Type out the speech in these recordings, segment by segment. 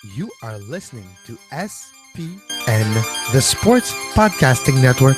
You are listening to SPN, the Sports Podcasting Network.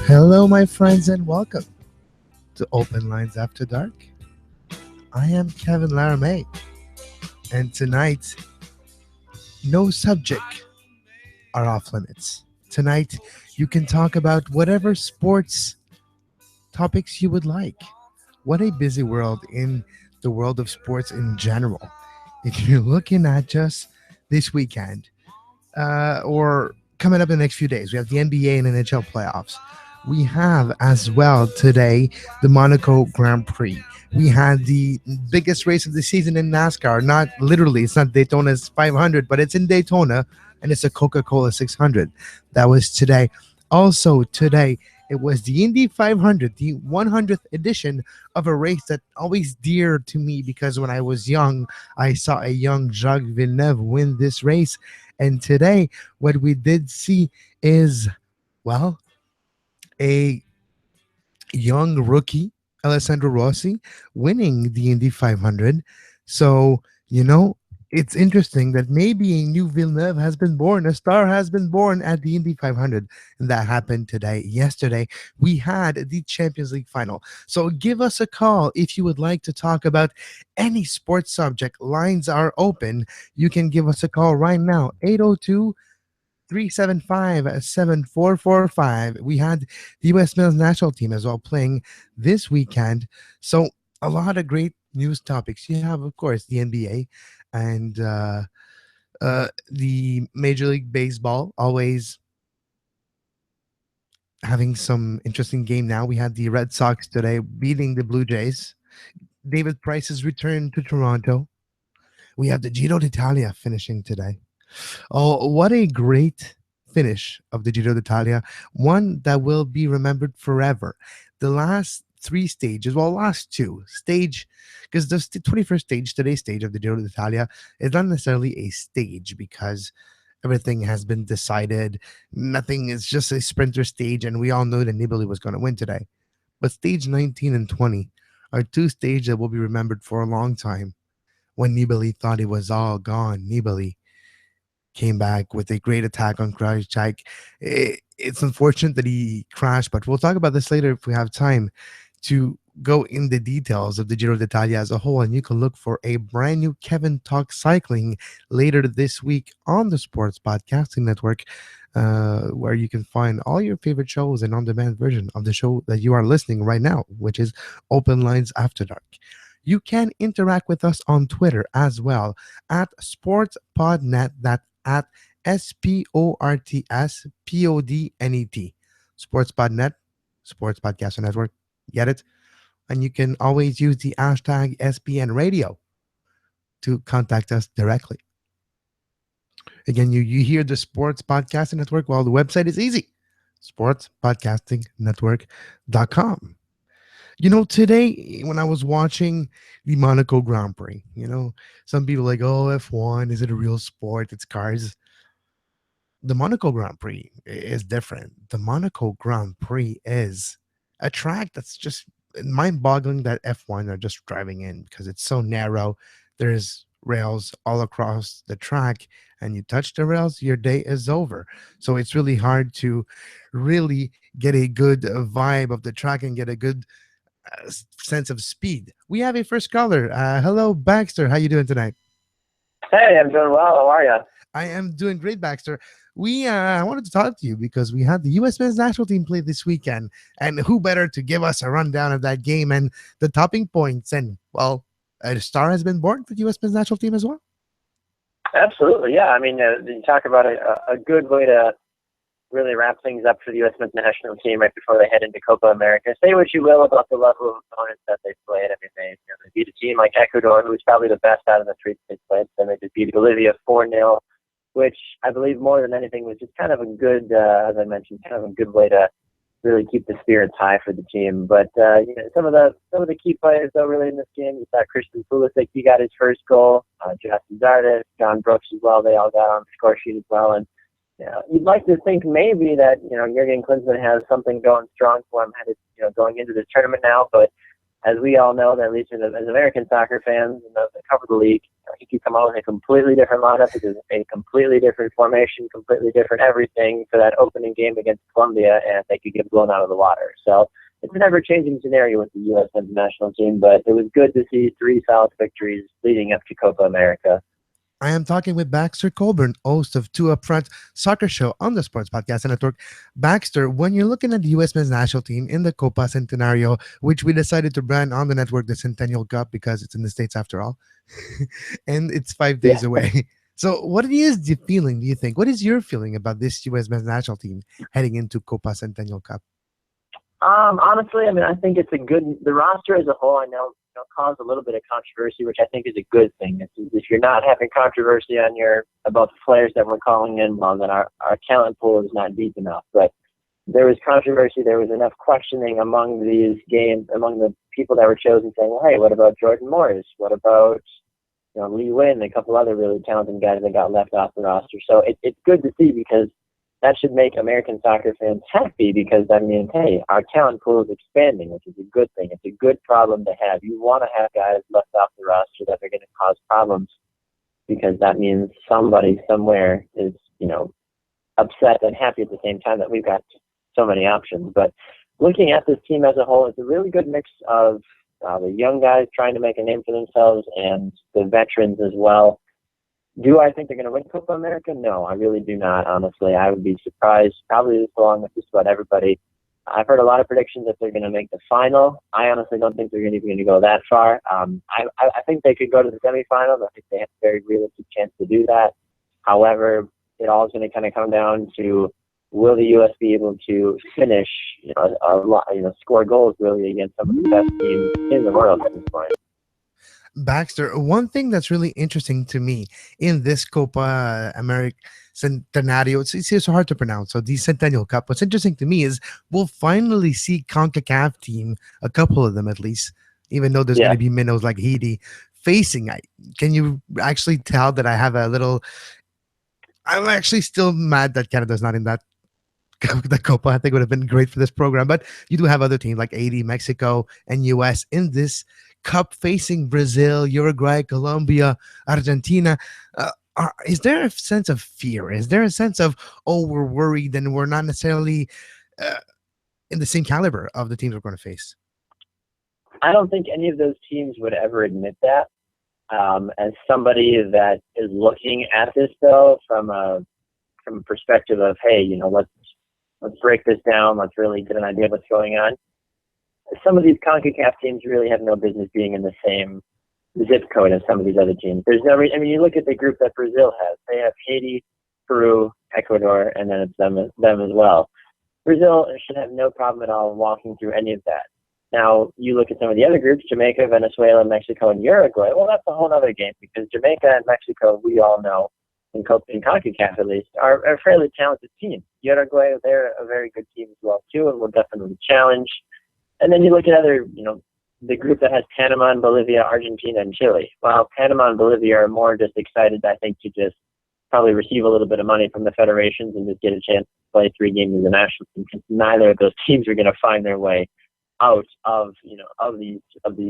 Hello, my friends, and welcome to Open Lines After Dark. I am Kevin Laramee, and tonight, no subject are off limits. Tonight, you can talk about whatever sports topics you would like. What a busy world in the world of sports in general. If you're looking at just this weekend, or coming up in the next few days, we have the NBA and NHL playoffs. We have as well today the Monaco Grand Prix. We had the biggest race of the season in NASCAR. Not literally, it's not Daytona's 500, but it's in Daytona and it's a Coca Cola 600. That was today. Also, today, it was the Indy 500, the 100th edition of a race that always dear to me because when I was young, I saw a young Jacques Villeneuve win this race. And today, what we did see is, well, a young rookie, Alessandro Rossi, winning the Indy 500. So, you know, it's interesting that maybe a new Villeneuve has been born, a star has been born at the Indy 500. And that happened today. Yesterday, we had the Champions League final. So give us a call if you would like to talk about any sports subject. Lines are open. You can give us a call right now, 802 375 7445. We had the U.S. men's national team as well playing this weekend. So, a lot of great news topics. You have, of course, the NBA and the Major League Baseball, always having some interesting game now. We had the Red Sox today beating the Blue Jays. David Price's return to Toronto. We have the Giro d'Italia finishing today. Oh, what a great finish of the Giro d'Italia. One that will be remembered forever. The last three stages, well, last two stage, because the 21st stage, today's stage of the Giro d'Italia, is not necessarily a stage because everything has been decided. Nothing is just a sprinter stage, and we all know that Nibali was going to win today. But stage 19 and 20 are two stages that will be remembered for a long time. When Nibali thought it was all gone, Nibali came back with a great attack on Krajicek. It's unfortunate that he crashed, but we'll talk about this later if we have time to go in the details of the Giro d'Italia as a whole. And you can look for a brand new Kevin Talk Cycling later this week on the Sports Podcasting Network, where you can find all your favorite shows and on-demand version of the show that you are listening right now, which is Open Lines After Dark. You can interact with us on Twitter as well at SportsPodNet. That at SportsPodnet, SportsPodNet, Sports Podcast Network. Get it? And you can always use the hashtag SPN Radio to contact us directly. Again, you hear the Sports Podcasting Network. Well, the website is easy. sportspodcastingnetwork.com. Today when I was watching the Monaco Grand Prix, some people like, oh, F1, is it a real sport? It's cars. The Monaco Grand Prix is different. The Monaco Grand Prix is a track that's just mind-boggling that F1 are just driving in because it's so narrow. There's rails all across the track, and you touch the rails, your day is over. So it's really hard to really get a good vibe of the track and get a good sense of speed. We have a first caller. Hello, Baxter. How you doing tonight? Hey, I'm doing well. How are you? I am doing great, Baxter. I wanted to talk to you because we had the U.S. men's national team play this weekend, and who better to give us a rundown of that game and the topping points? And well, a star has been born for the U.S. men's national team as well. Absolutely, yeah. I mean, you talk about a good way to really wrap things up for the U.S. men's national team right before they head into Copa America. Say what you will about the level of opponents that they played. I mean, they beat a team like Ecuador, who's probably the best out of the three they played. Then they just beat Bolivia 4-0, which I believe more than anything was just kind of a good, as I mentioned, kind of a good way to really keep the spirits high for the team. But some of the key players though really in this game, you saw Christian Pulisic, he got his first goal. Justin Zardes, John Brooks as well. They all got on the score sheet as well. And you'd like to think maybe that Jurgen Klinsmann has something going strong for him headed going into this tournament now, but as we all know, at least as American soccer fans and those that cover the league, he could come out with a completely different lineup, because a completely different formation, completely different everything for that opening game against Colombia, and they could get blown out of the water. So it's an ever-changing scenario with the U.S. men's national team, but it was good to see 3 solid victories leading up to Copa America. I am talking with Baxter Colburn, host of Two Upfront Soccer Show on the Sports Podcast Network. Baxter, when you're looking at the U.S. men's national team in the Copa Centenario, which we decided to brand on the network the Centennial Cup because it's in the States after all, and it's 5 days Yeah. away. So, what is the feeling, do you think? What is your feeling about this U.S. men's national team heading into Copa Centennial Cup? Honestly, I mean, I think it's the roster as a whole, I know, caused a little bit of controversy, which I think is a good thing. If you're not having controversy about the players that we're calling in, well, then our talent pool is not deep enough. But there was controversy, there was enough questioning among among the people that were chosen, saying, well, hey, what about Jordan Morris? What about Lee Wynn, a couple other really talented guys that got left off the roster? So it's good to see, because that should make American soccer fans happy, because, I mean, hey, our talent pool is expanding, which is a good thing. It's a good problem to have. You want to have guys left off the roster that are going to cause problems, because that means somebody somewhere is, upset and happy at the same time that we've got so many options. But looking at this team as a whole, it's a really good mix of the young guys trying to make a name for themselves and the veterans as well. Do I think they're going to win Copa America? No, I really do not, honestly. I would be surprised, probably this along with just about everybody. I've heard a lot of predictions that they're going to make the final. I honestly don't think they're even going to go that far. I think they could go to the semifinals. I think they have a very realistic chance to do that. However, it all is going to kind of come down to, will the U.S. be able to finish, score goals really against some of the best teams in the world at this point? Baxter, one thing that's really interesting to me in this Copa America Centenario, it's so hard to pronounce. So the Centennial Cup. What's interesting to me is we'll finally see CONCACAF team, a couple of them at least, even though there's going Yeah. to be minnows like Haiti facing. Can you actually tell that I have a little? I'm actually still mad that Canada's not in that the Copa. I think would have been great for this program. But you do have other teams like 80, Mexico, and US in this cup facing Brazil, Uruguay, Colombia, Argentina. Is there a sense of fear? Is there a sense of, oh, we're worried and we're not necessarily uh, in the same caliber of the teams we're going to face? I don't think any of those teams would ever admit that. As somebody that is looking at this, though, from a perspective of, hey, let's break this down. Let's really get an idea of what's going on. Some of these CONCACAF teams really have no business being in the same zip code as some of these other teams. There's no reason. I mean, you look at the group that Brazil has. They have Haiti, Peru, Ecuador, and then it's them as well. Brazil should have no problem at all walking through any of that. Now, you look at some of the other groups, Jamaica, Venezuela, Mexico, and Uruguay. Well, that's a whole other game, because Jamaica and Mexico, we all know, in CONCACAF at least, are a fairly talented team. Uruguay, they're a very good team as well, too, and will definitely challenge. And then you look at other, the group that has Panama and Bolivia, Argentina, and Chile. Well, Panama and Bolivia are more just excited, I think, to just probably receive a little bit of money from the federations and just get a chance to play 3 games in the national team, because neither of those teams are going to find their way out of these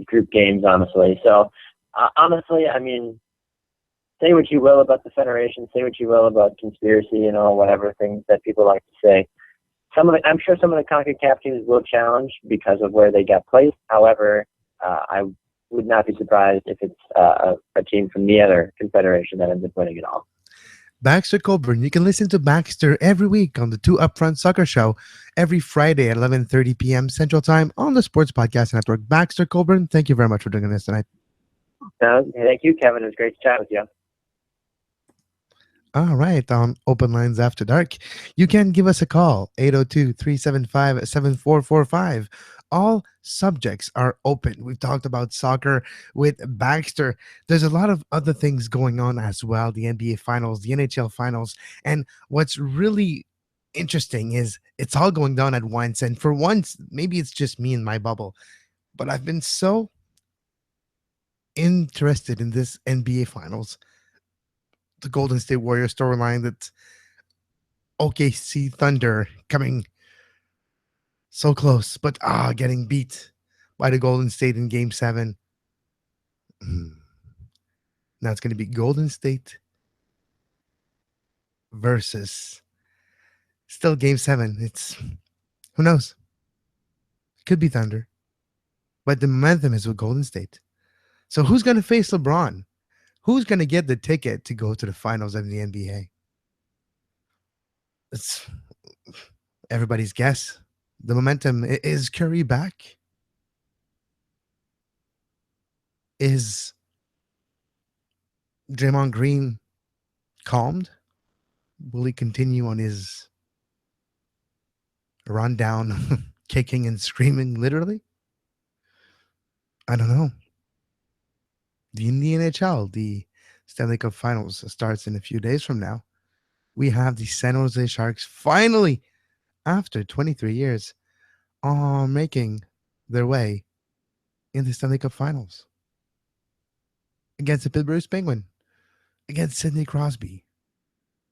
group games, honestly. So honestly, I mean, say what you will about the federation, say what you will about conspiracy and all whatever things that people like to say. I'm sure some of the CONCACAF teams will challenge because of where they got placed. However, I would not be surprised if it's a team from the other confederation that ends up winning it all. Baxter Colburn. You can listen to Baxter every week on the Two Upfront Soccer Show every Friday at 11:30 p.m. Central Time on the Sports Podcast Network. Baxter Colburn, thank you very much for doing this tonight. Thank you, Kevin. It was great to chat with you. All right, on Open Lines After Dark, you can give us a call, 802-375-7445. All subjects are open. We've talked about soccer with Baxter. There's a lot of other things going on as well, the NBA Finals, the NHL Finals, and what's really interesting is it's all going down at once. And for once, maybe it's just me in my bubble, but I've been so interested in this NBA Finals, the Golden State Warriors storyline, that OKC Thunder coming so close, but getting beat by the Golden State in Game 7. Mm. Now it's going to be Golden State versus still Game 7. It's who knows? Could be Thunder, but the momentum is with Golden State. So who's going to face LeBron? Who's going to get the ticket to go to the finals of the NBA? It's everybody's guess. The momentum is Curry back? Is Draymond Green calmed? Will he continue on his rundown, kicking and screaming, literally? I don't know. In the NHL, the Stanley Cup Finals starts in a few days from now. We have the San Jose Sharks finally, after 23 years, making their way in the Stanley Cup Finals against the Pittsburgh Penguins, against Sidney Crosby.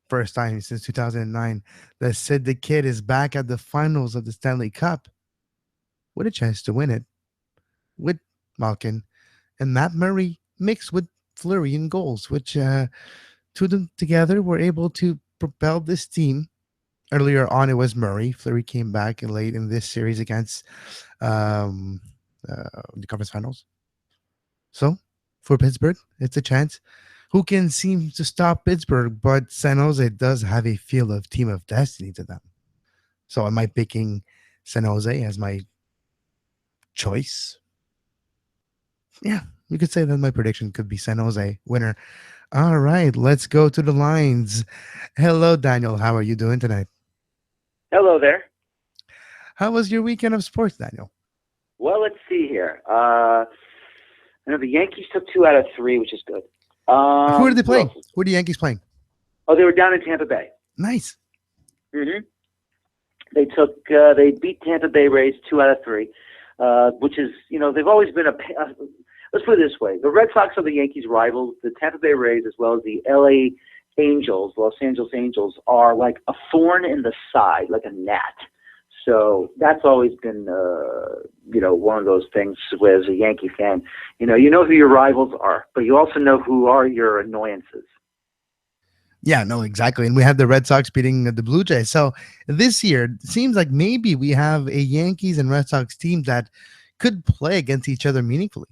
First time since 2009 that Sid the Kid is back at the finals of the Stanley Cup with a chance to win it with Malkin and Matt Murray mixed with Fleury in goals, which two of them together were able to propel this team. Earlier on, it was Murray. Fleury came back late in this series against um, the conference finals. So for Pittsburgh, it's a chance. Who can seem to stop Pittsburgh? But San Jose does have a feel of team of destiny to them. So am I picking San Jose as my choice? Yeah, you could say that my prediction could be San Jose winner. All right, let's go to the lines. Hello, Daniel. How are you doing tonight? Hello there. How was your weekend of sports, Daniel? Well, let's see here. The Yankees took 2 out of 3, which is good. Who are they playing? Who are the Yankees playing? Oh, they were down in Tampa Bay. Nice. Mm-hmm. They beat Tampa Bay Rays 2 out of 3, which is, they've always been let's put it this way. The Red Sox are the Yankees' rivals. The Tampa Bay Rays, as well as the Los Angeles Angels, are like a thorn in the side, like a gnat. So that's always been, one of those things where, as a Yankee fan, you know who your rivals are, but you also know who are your annoyances. Yeah, no, exactly. And we had the Red Sox beating the Blue Jays. So this year, it seems like maybe we have a Yankees and Red Sox team that could play against each other meaningfully.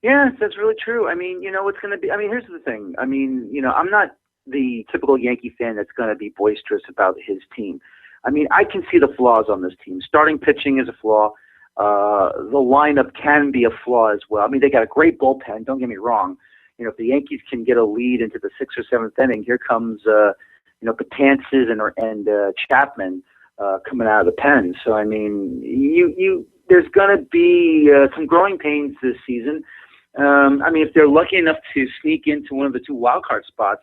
Yes, that's really true. I mean, what's going to be – here's the thing. I'm not the typical Yankee fan that's going to be boisterous about his team. I can see the flaws on this team. Starting pitching is a flaw. The lineup can be a flaw as well. They got a great bullpen. Don't get me wrong. If the Yankees can get a lead into the 6th or 7th inning, here comes, Betances and Chapman coming out of the pen. So, there's going to be some growing pains this season. If they're lucky enough to sneak into one of the 2 wild card spots,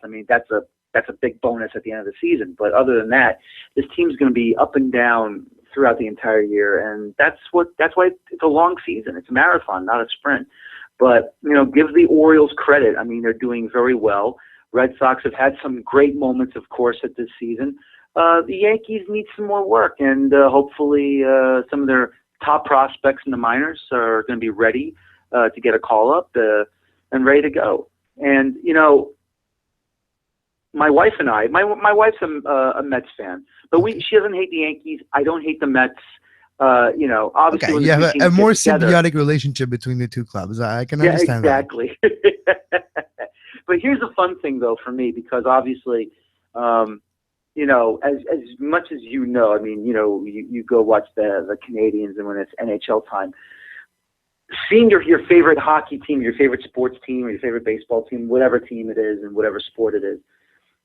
that's a big bonus at the end of the season. But other than that, this team's going to be up and down throughout the entire year, and that's why it's a long season. It's a marathon, not a sprint. But give the Orioles credit. They're doing very well. Red Sox have had some great moments, of course, at this season. The Yankees need some more work, and hopefully some of their top prospects in the minors are going to be ready to get a call up and ready to go. And my wife and I, my wife's a Mets fan, but she doesn't hate the Yankees. I don't hate the Mets. Obviously, okay, you have a more symbiotic relationship between the two clubs. I can understand exactly. That. But here's the fun thing, though, for me, because obviously, as much as you go watch the Canadians, and when it's NHL time, seeing your favorite hockey team, your favorite sports team, or your favorite baseball team, whatever team it is, and whatever sport it is,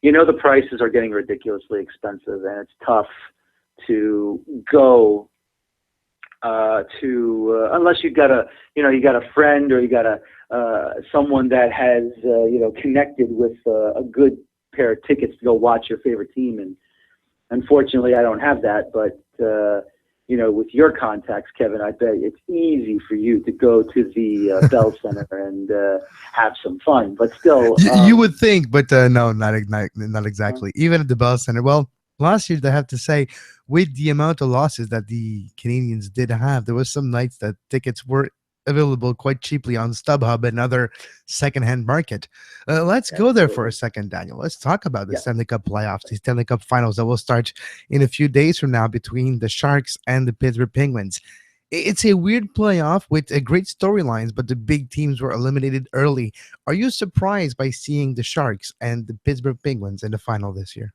the prices are getting ridiculously expensive, and it's tough to go unless you got a friend, or you got someone that has connected with a good pair of tickets to go watch your favorite team. And Unfortunately, I don't have that, but with your contacts, Kevin, I bet it's easy for you to go to the Bell Center and have some fun. But still, You would think, but no, not exactly. Even at the Bell Center. Well, last year, I have to say, with the amount of losses that the Canadians did have, there was some nights that tickets were available quite cheaply on StubHub and other secondhand market. Let's go there for a absolutely, second, Daniel. Let's talk about the yeah. Stanley Cup playoffs, the Stanley Cup finals that will start in a few days from now between the Sharks and the Pittsburgh Penguins. It's a weird playoff with a great storylines, but the big teams were eliminated early. Are you surprised by seeing the Sharks and the Pittsburgh Penguins in the final this year?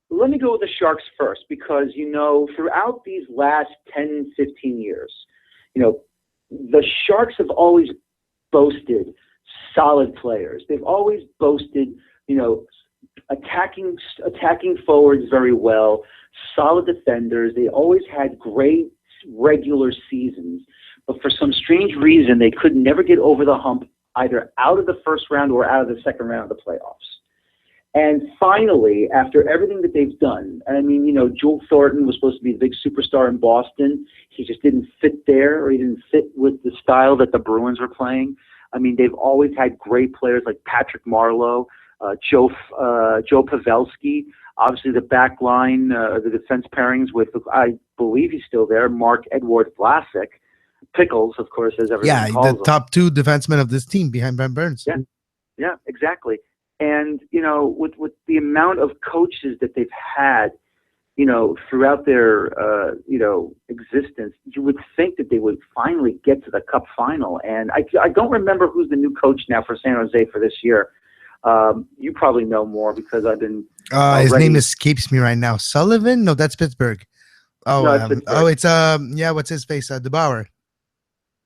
Let me go with the Sharks first because, throughout these last 10, 15 years, the Sharks have always boasted solid players. They've always boasted, attacking forwards very well, solid defenders. They always had great regular seasons, but for some strange reason, they could never get over the hump either out of the first round or out of the second round of the playoffs. And finally, after everything that they've done, Joel Thornton was supposed to be the big superstar in Boston. He just didn't fit there, or he didn't fit with the style that the Bruins were playing. They've always had great players like Patrick Marleau, Joe Pavelski, obviously the back line, the defense pairings with, I believe he's still there, Mark-Edouard Vlasic. Pickles, of course, as everyone calls The him. top two defensemen of this team behind Ben Burns. Yeah, exactly. And, with the amount of coaches that they've had, throughout their, existence, you would think that they would finally get to the Cup final. And I don't remember who's the new coach now for San Jose for this year. You probably know more because I've been. His name escapes me right now. Sullivan? No, that's Pittsburgh. No, it's Pittsburgh. It's what's his face? DeBauer.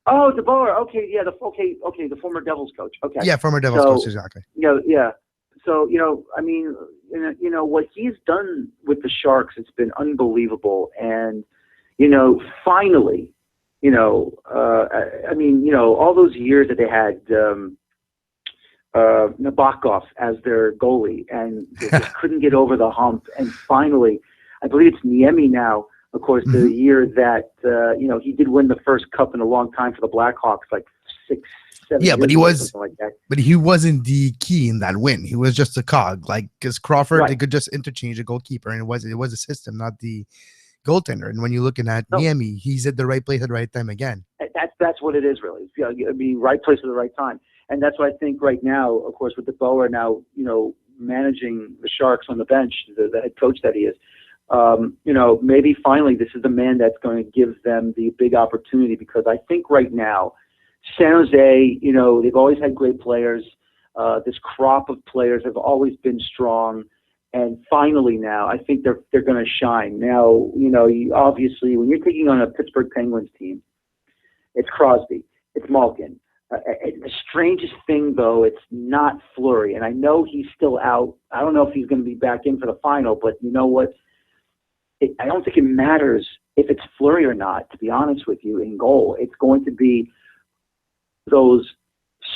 Oh, DeBauer. Okay, yeah, the former Devils coach. Okay. Yeah, former Devils coach, exactly. Yeah. So, what he's done with the Sharks, it's been unbelievable. And, finally, all those years that they had Nabokov as their goalie, and they just couldn't get over the hump. And finally, I believe it's Niemi now, of course, the year that, he did win the first cup in a long time for the Blackhawks, like 6, 7 years but he ago, was, something like that. but he wasn't the key in that win. He was just a cog, because Crawford, Right. They could just interchange the goalkeeper, and it was a system, not the goaltender. And when you're looking at Niemi, he's at the right place at the right time again. That's what it is, really. Right place at the right time. And that's what I think right now, of course, with DeBauer now, managing the Sharks on the bench, the head coach that he is, maybe finally this is the man that's going to give them the big opportunity, because I think right now, San Jose, they've always had great players. This crop of players have always been strong. And finally now, I think they're going to shine. Now, obviously, when you're taking on a Pittsburgh Penguins team, it's Crosby, it's Malkin. The strangest thing, though, it's not Fleury. And I know he's still out. I don't know if he's going to be back in for the final, but you know what? I don't think it matters if it's Fleury or not, to be honest with you, in goal. It's going to be those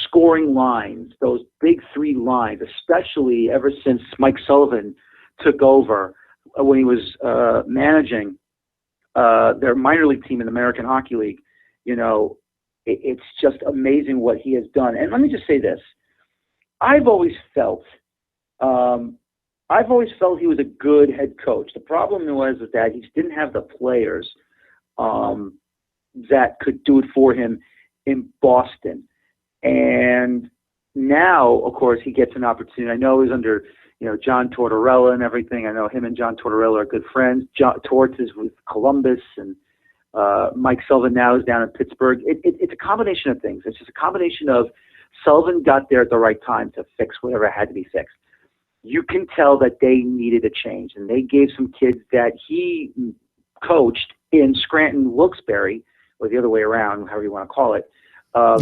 scoring lines, those big three lines, especially ever since Mike Sullivan took over when he was managing their minor league team in the American Hockey League. It's just amazing what he has done. And let me just say this. I've always felt he was a good head coach. The problem was that he just didn't have the players that could do it for him in Boston. And now, of course, he gets an opportunity. I know he's under, John Tortorella and everything. I know him and John Tortorella are good friends. Torts is with Columbus, and Mike Sullivan now is down in Pittsburgh. It's a combination of things. It's just a combination of Sullivan got there at the right time to fix whatever had to be fixed. You can tell that they needed a change, and they gave some kids that he coached in Scranton, Wilkes-Barre, or the other way around, however you want to call it. I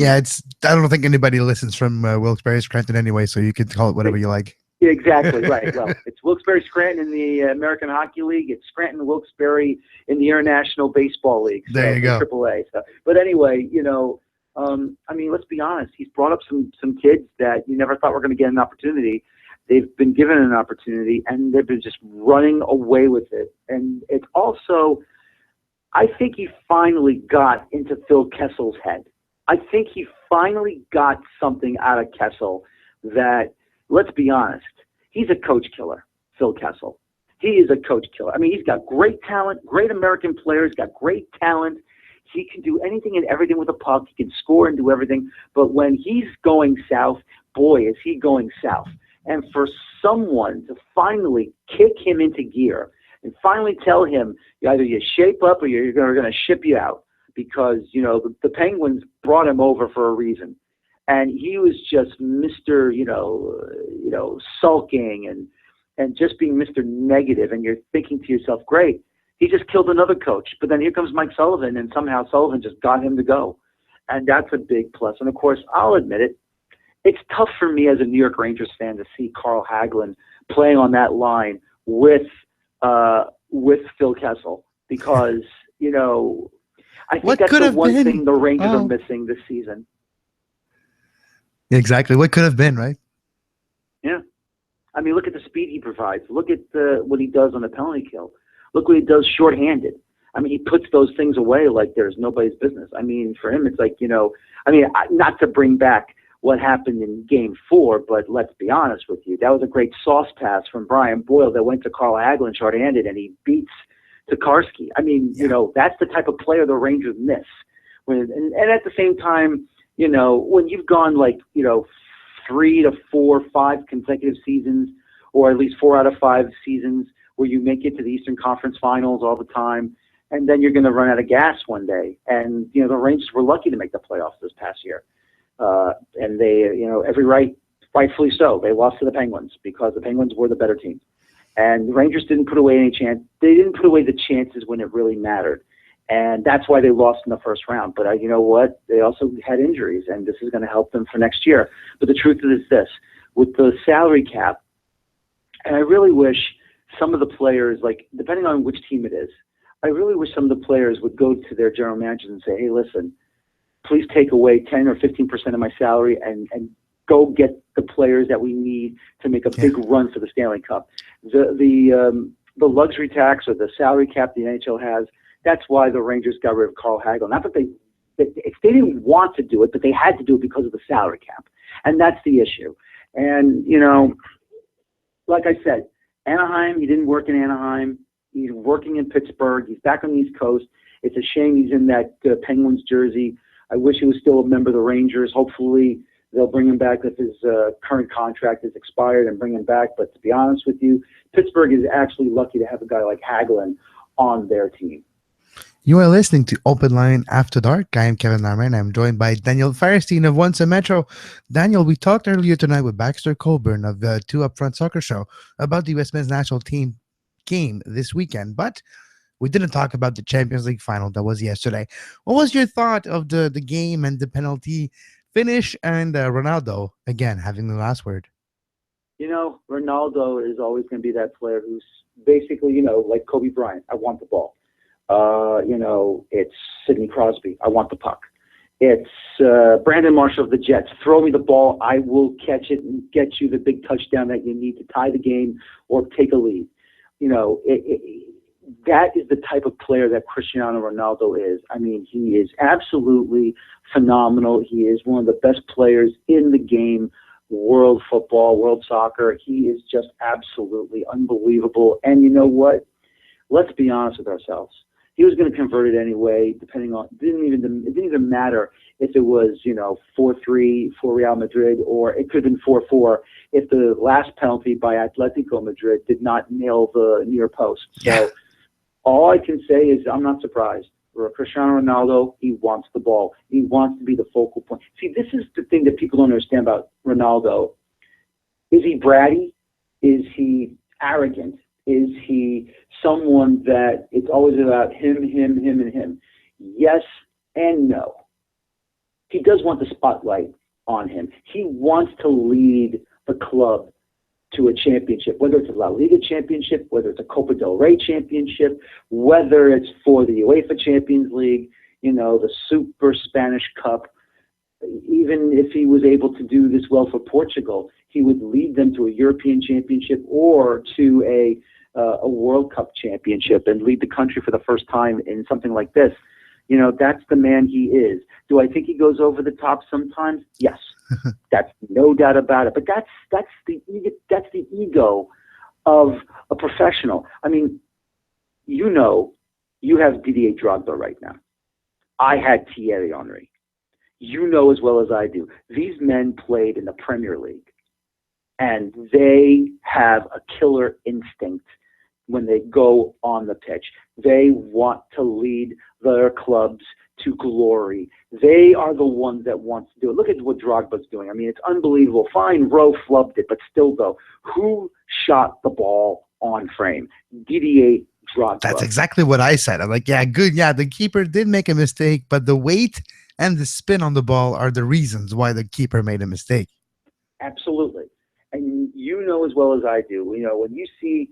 don't think anybody listens from Wilkes-Barre, Scranton anyway, so you can call it whatever you like. Yeah, exactly, right. Well, it's Wilkes-Barre, Scranton in the American Hockey League. It's Scranton, Wilkes-Barre in the International Baseball League. So, there you go. AAA. So, but anyway, let's be honest. He's brought up some kids that you never thought were going to get an opportunity. They've been given an opportunity, and they've been just running away with it. And it's also, I think he finally got into Phil Kessel's head. I think he finally got something out of Kessel that, let's be honest, he's a coach killer, Phil Kessel. He is a coach killer. I mean, he's got great talent, great American players, got great talent. He can do anything and everything with a puck. He can score and do everything. But when he's going south, boy, is he going south. And for someone to finally kick him into gear and finally tell him, either you shape up or you're going to ship you out, because, you know, the Penguins brought him over for a reason. And he was just Mr., sulking and just being Mr. Negative. And you're thinking to yourself, great, he just killed another coach. But then here comes Mike Sullivan, and somehow Sullivan just got him to go. And that's a big plus. And, of course, I'll admit it, it's tough for me as a New York Rangers fan to see Carl Hagelin playing on that line with Phil Kessel, because, you know, I think that's the one thing the Rangers are missing this season. Exactly. What could have been, right? Yeah. I mean, look at the speed he provides. Look at what he does on the penalty kill. Look what he does shorthanded. I mean, he puts those things away like there's nobody's business. I mean, for him, it's like, you know, I mean, not to bring back what happened in Game 4, but let's be honest with you. That was a great sauce pass from Brian Boyle that went to Carl Hagelin shorthanded, and he beats Tokarski. I mean, you know, that's the type of player the Rangers miss. And at the same time, you know, when you've gone like, you know, 3 to 4, 5 consecutive seasons, or at least 4 out of 5 seasons where you make it to the Eastern Conference Finals all the time, and then you're going to run out of gas one day. And, you know, the Rangers were lucky to make the playoffs this past year. And they, you know, rightfully so, they lost to the Penguins because the Penguins were the better team. And the Rangers didn't put away any chance. They didn't put away the chances when it really mattered. And that's why they lost in the first round. But you know what? They also had injuries, and this is going to help them for next year. But the truth is this. With the salary cap, and I really wish some of the players, like, depending on which team it is, I really wish some of the players would go to their general managers and say, hey, listen, please take away 10 or 15% of my salary and go get the players that we need to make a big run for the Stanley Cup. The luxury tax or the salary cap the NHL has, that's why the Rangers got rid of Carl Hagel. Not that they didn't want to do it, but they had to do it because of the salary cap. And that's the issue. And, you know, like I said, Anaheim, he didn't work in Anaheim. He's working in Pittsburgh. He's back on the East Coast. It's a shame he's in that Penguins jersey. I wish he was still a member of the Rangers. Hopefully they'll bring him back if his current contract is expired and bring him back. But to be honest with you, Pittsburgh is actually lucky to have a guy like Hagelin on their team. You are listening to Open Line After Dark. I am Kevin Laramee, and I'm joined by Daniel Firestein of Once a Metro. Daniel, we talked earlier tonight with Baxter Colburn of the Two Upfront Soccer Show about the U.S. Men's National Team game this weekend, but we didn't talk about the Champions League final that was yesterday. What was your thought of the game and the penalty finish and Ronaldo, again, having the last word? You know, Ronaldo is always going to be that player who's basically, you know, like Kobe Bryant, I want the ball. You know, it's Sidney Crosby, I want the puck. It's Brandon Marshall of the Jets, throw me the ball, I will catch it and get you the big touchdown that you need to tie the game or take a lead. You know, that is the type of player that Cristiano Ronaldo is. I mean, he is absolutely phenomenal. He is one of the best players in the game, world football, world soccer. He is just absolutely unbelievable. And you know what? Let's be honest with ourselves. He was going to convert it anyway, depending on, it didn't even matter if it was, you know, 4-3 for Real Madrid, or it could have been 4-4 if the last penalty by Atletico Madrid did not nail the near post. So all I can say is I'm not surprised. For Cristiano Ronaldo, he wants the ball. He wants to be the focal point. See, this is the thing that people don't understand about Ronaldo. Is he bratty? Is he arrogant? Is he someone that it's always about him, and him? Yes and no. He does want the spotlight on him. He wants to lead the club to a championship, whether it's a La Liga championship, whether it's a Copa del Rey championship, whether it's for the UEFA Champions League, you know, the Super Spanish Cup. even if he was able to do this well for Portugal, he would lead them to a European championship or to a World Cup championship and lead the country for the first time in something like this. That's the man he is. Do I think he goes over the top sometimes? Yes, that's no doubt about it. But that's the ego of a professional. I mean, you have Didier Drogba right now. I had Thierry Henry. You know as well as I do. These men played in the Premier League, and they have a killer instinct when they go on the pitch. They want to lead their clubs to glory. They are the ones that want to do it. Look at what Drogba's doing. I mean, it's unbelievable. Fine, Rowe flubbed it, but still, though, who shot the ball on frame? Didier Drogba. That's exactly what I said. I'm like, yeah, good. Yeah, the keeper did make a mistake, but the weight and the spin on the ball are the reasons why the keeper made a mistake. Absolutely. And you know as well as I do, when you see,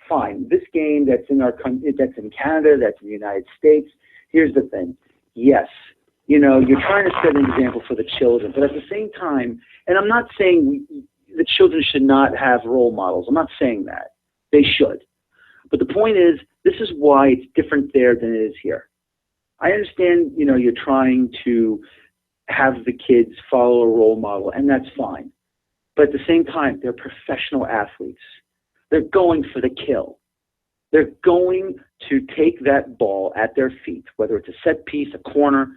fine, this game that's in our country, that's in Canada, that's in the United States, here's the thing. Yes, you're trying to set an example for the children, but at the same time, and I'm not saying the children should not have role models. I'm not saying that. They should. But the point is, this is why it's different there than it is here. I understand, you're trying to have the kids follow a role model, and that's fine. But at the same time, they're professional athletes. They're going for the kill. They're going to take that ball at their feet, whether it's a set piece, a corner,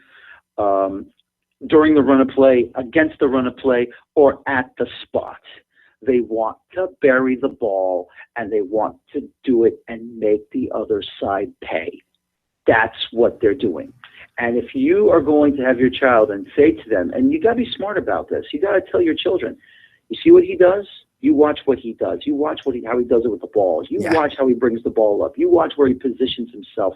during the run of play, against the run of play, or at the spot. They want to bury the ball, and they want to do it and make the other side pay. That's what they're doing. And if you are going to have your child and say to them, and you got to be smart about this, you got to tell your children, you see what he does? You watch what he does. You watch how he does it with the ball. You watch how he brings the ball up. You watch where he positions himself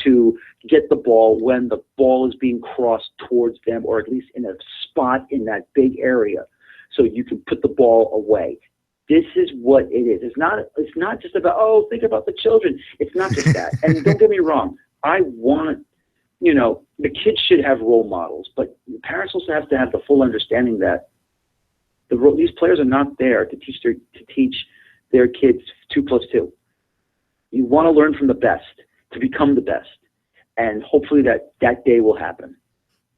to get the ball when the ball is being crossed towards them, or at least in a spot in that big area, so you can put the ball away. This is what it is. It's not just about, think about the children. It's not just that. And don't get me wrong. I want, the kids should have role models, but parents also have to have the full understanding that these players are not there to teach their kids 2 + 2. You want to learn from the best to become the best, and hopefully that day will happen.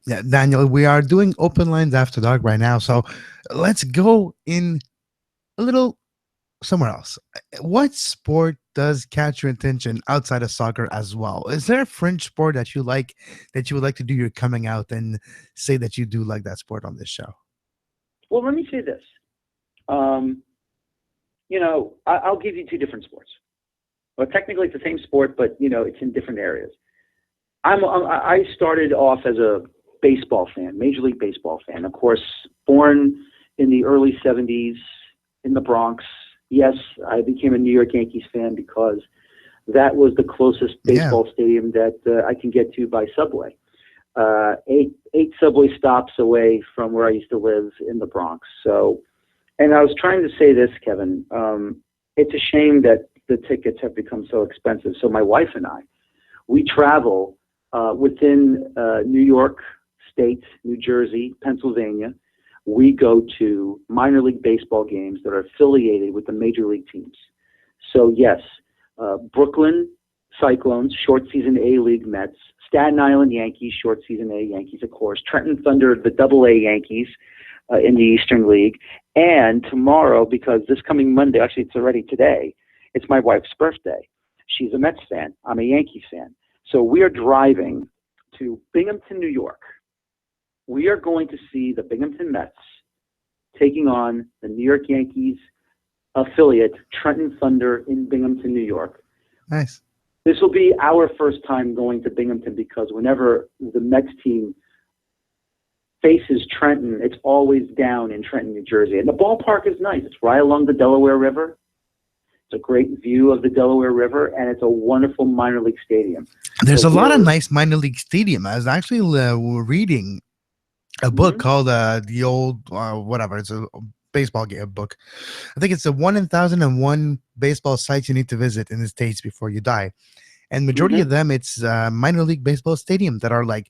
Yeah, Daniel, we are doing open lines after dark right now, so let's go in a little somewhere else. What sport does catch your attention outside of soccer as well? Is there a fringe sport that you like, that you would like to do your coming out and say that you do like that sport on this show? Well, let me say this. I'll give you 2 different sports. Well, technically it's the same sport, but it's in different areas. I started off as a baseball fan, Major League Baseball fan. Of course, born in the early 70s in the Bronx. Yes, I became a New York Yankees fan because that was the closest baseball stadium that I can get to by subway. 8 subway stops away from where I used to live in the Bronx. So, and I was trying to say this, Kevin, it's a shame that the tickets have become so expensive. So my wife and I, we travel within New York State, New Jersey, Pennsylvania. We go to minor league baseball games that are affiliated with the major league teams. So yes, Brooklyn Cyclones, short season A-League Mets, Staten Island Yankees, short season A Yankees, of course, Trenton Thunder, the Double-A Yankees in the Eastern League, and tomorrow, because this coming Monday, actually it's already today, it's my wife's birthday. She's a Mets fan. I'm a Yankees fan. So we are driving to Binghamton, New York. We are going to see the Binghamton Mets taking on the New York Yankees affiliate, Trenton Thunder in Binghamton, New York. Nice. This will be our first time going to Binghamton because whenever the Mets team faces Trenton, it's always down in Trenton, New Jersey. And the ballpark is nice. It's right along the Delaware River. It's a great view of the Delaware River, and it's a wonderful minor league stadium. There's a lot of nice minor league stadium. I was actually reading a book called The Old whatever. It's a baseball game book. I think it's the 1,001 baseball sites you need to visit in the States before you die. And majority of them, it's minor league baseball stadium that are like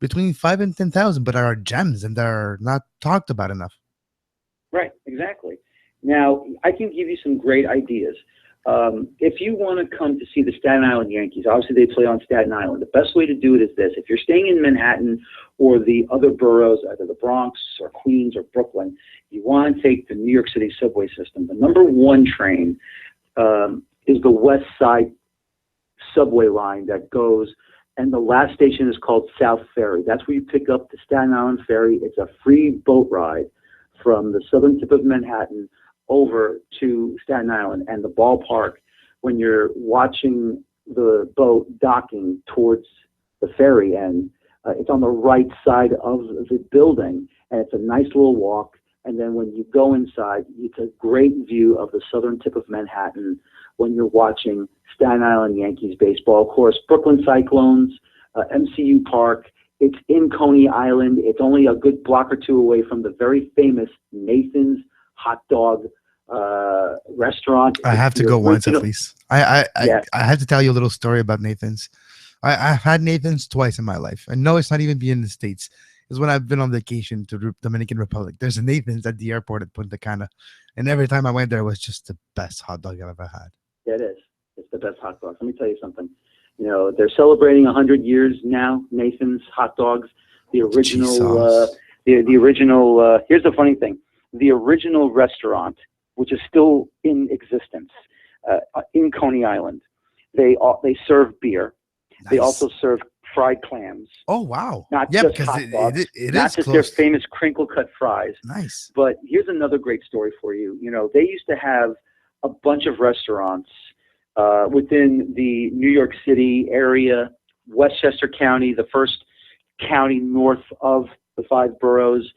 between 5 and 10,000, but are gems and they're not talked about enough. Right, exactly. Now, I can give you some great ideas. If you want to come to see the Staten Island Yankees, obviously they play on Staten Island. The best way to do it is this. If you're staying in Manhattan or the other boroughs, either the Bronx or Queens or Brooklyn, you want to take the New York City subway system. The number one train is the West Side subway line that goes, and the last station is called South Ferry. That's where you pick up the Staten Island Ferry. It's a free boat ride from the southern tip of Manhattan over to Staten Island. And the ballpark, when you're watching the boat docking towards the ferry end, it's on the right side of the building, and it's a nice little walk. And then when you go inside, it's a great view of the southern tip of Manhattan when you're watching Staten Island Yankees baseball. Of course, Brooklyn Cyclones, MCU Park. It's in Coney Island. It's only a good block or two away from the very famous Nathan's hot dog restaurant. I have to go once at least. Yeah. I have to tell you a little story about Nathan's. I've had Nathan's twice in my life. And no, it's not even being in the States. It's when I've been on vacation to the Dominican Republic. There's a Nathan's at the airport at Punta Cana. And every time I went there, it was just the best hot dog I've ever had. Yeah, it is. It's the best hot dogs. Let me tell you something. You know, they're celebrating 100 years now, Nathan's hot dogs. The original, the original, here's the funny thing. The original restaurant, which is still in existence in Coney Island, they serve beer. Nice. They also serve fried clams. Oh, wow. Not just hot dogs. It not just close. Their famous crinkle-cut fries. Nice. But here's another great story for you. You know, they used to have a bunch of restaurants within the New York City area, Westchester County, the first county north of the five boroughs,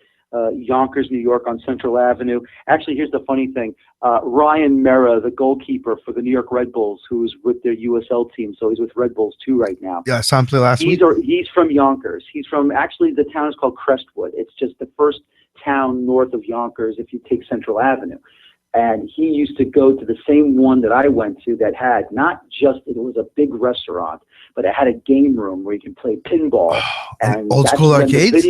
Yonkers, New York on Central Avenue. Actually, here's the funny thing. Ryan Mera, the goalkeeper for the New York Red Bulls, who's with their USL team, so he's with Red Bulls too right now. Yeah, I saw him play last week. He's from Yonkers. He's from, actually, the town is called Crestwood. It's just the first town north of Yonkers if you take Central Avenue. And he used to go to the same one that I went to that had not just, it was a big restaurant, but it had a game room where you can play pinball. And old school arcades?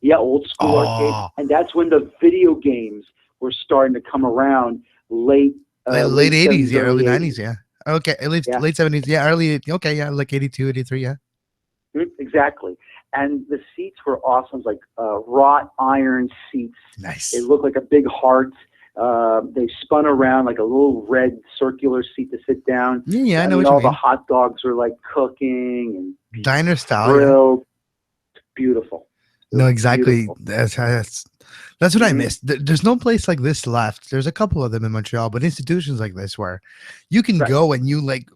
Yeah, old school arcades. And that's when the video games were starting to come around late 80s, yeah, early 90s, yeah. Okay, late 70s, yeah, early, okay, yeah, like 82, 83, yeah. Exactly. And the seats were awesome, like wrought iron seats. Nice. It looked like a big heart. They spun around like a little red circular seat to sit down. Yeah, I know what all you mean. The hot dogs were like cooking and diner style, grilled. Yeah. Beautiful. No, exactly. That's what I missed. There's no place like this left. There's a couple of them in Montreal, but institutions like this where you can go and you like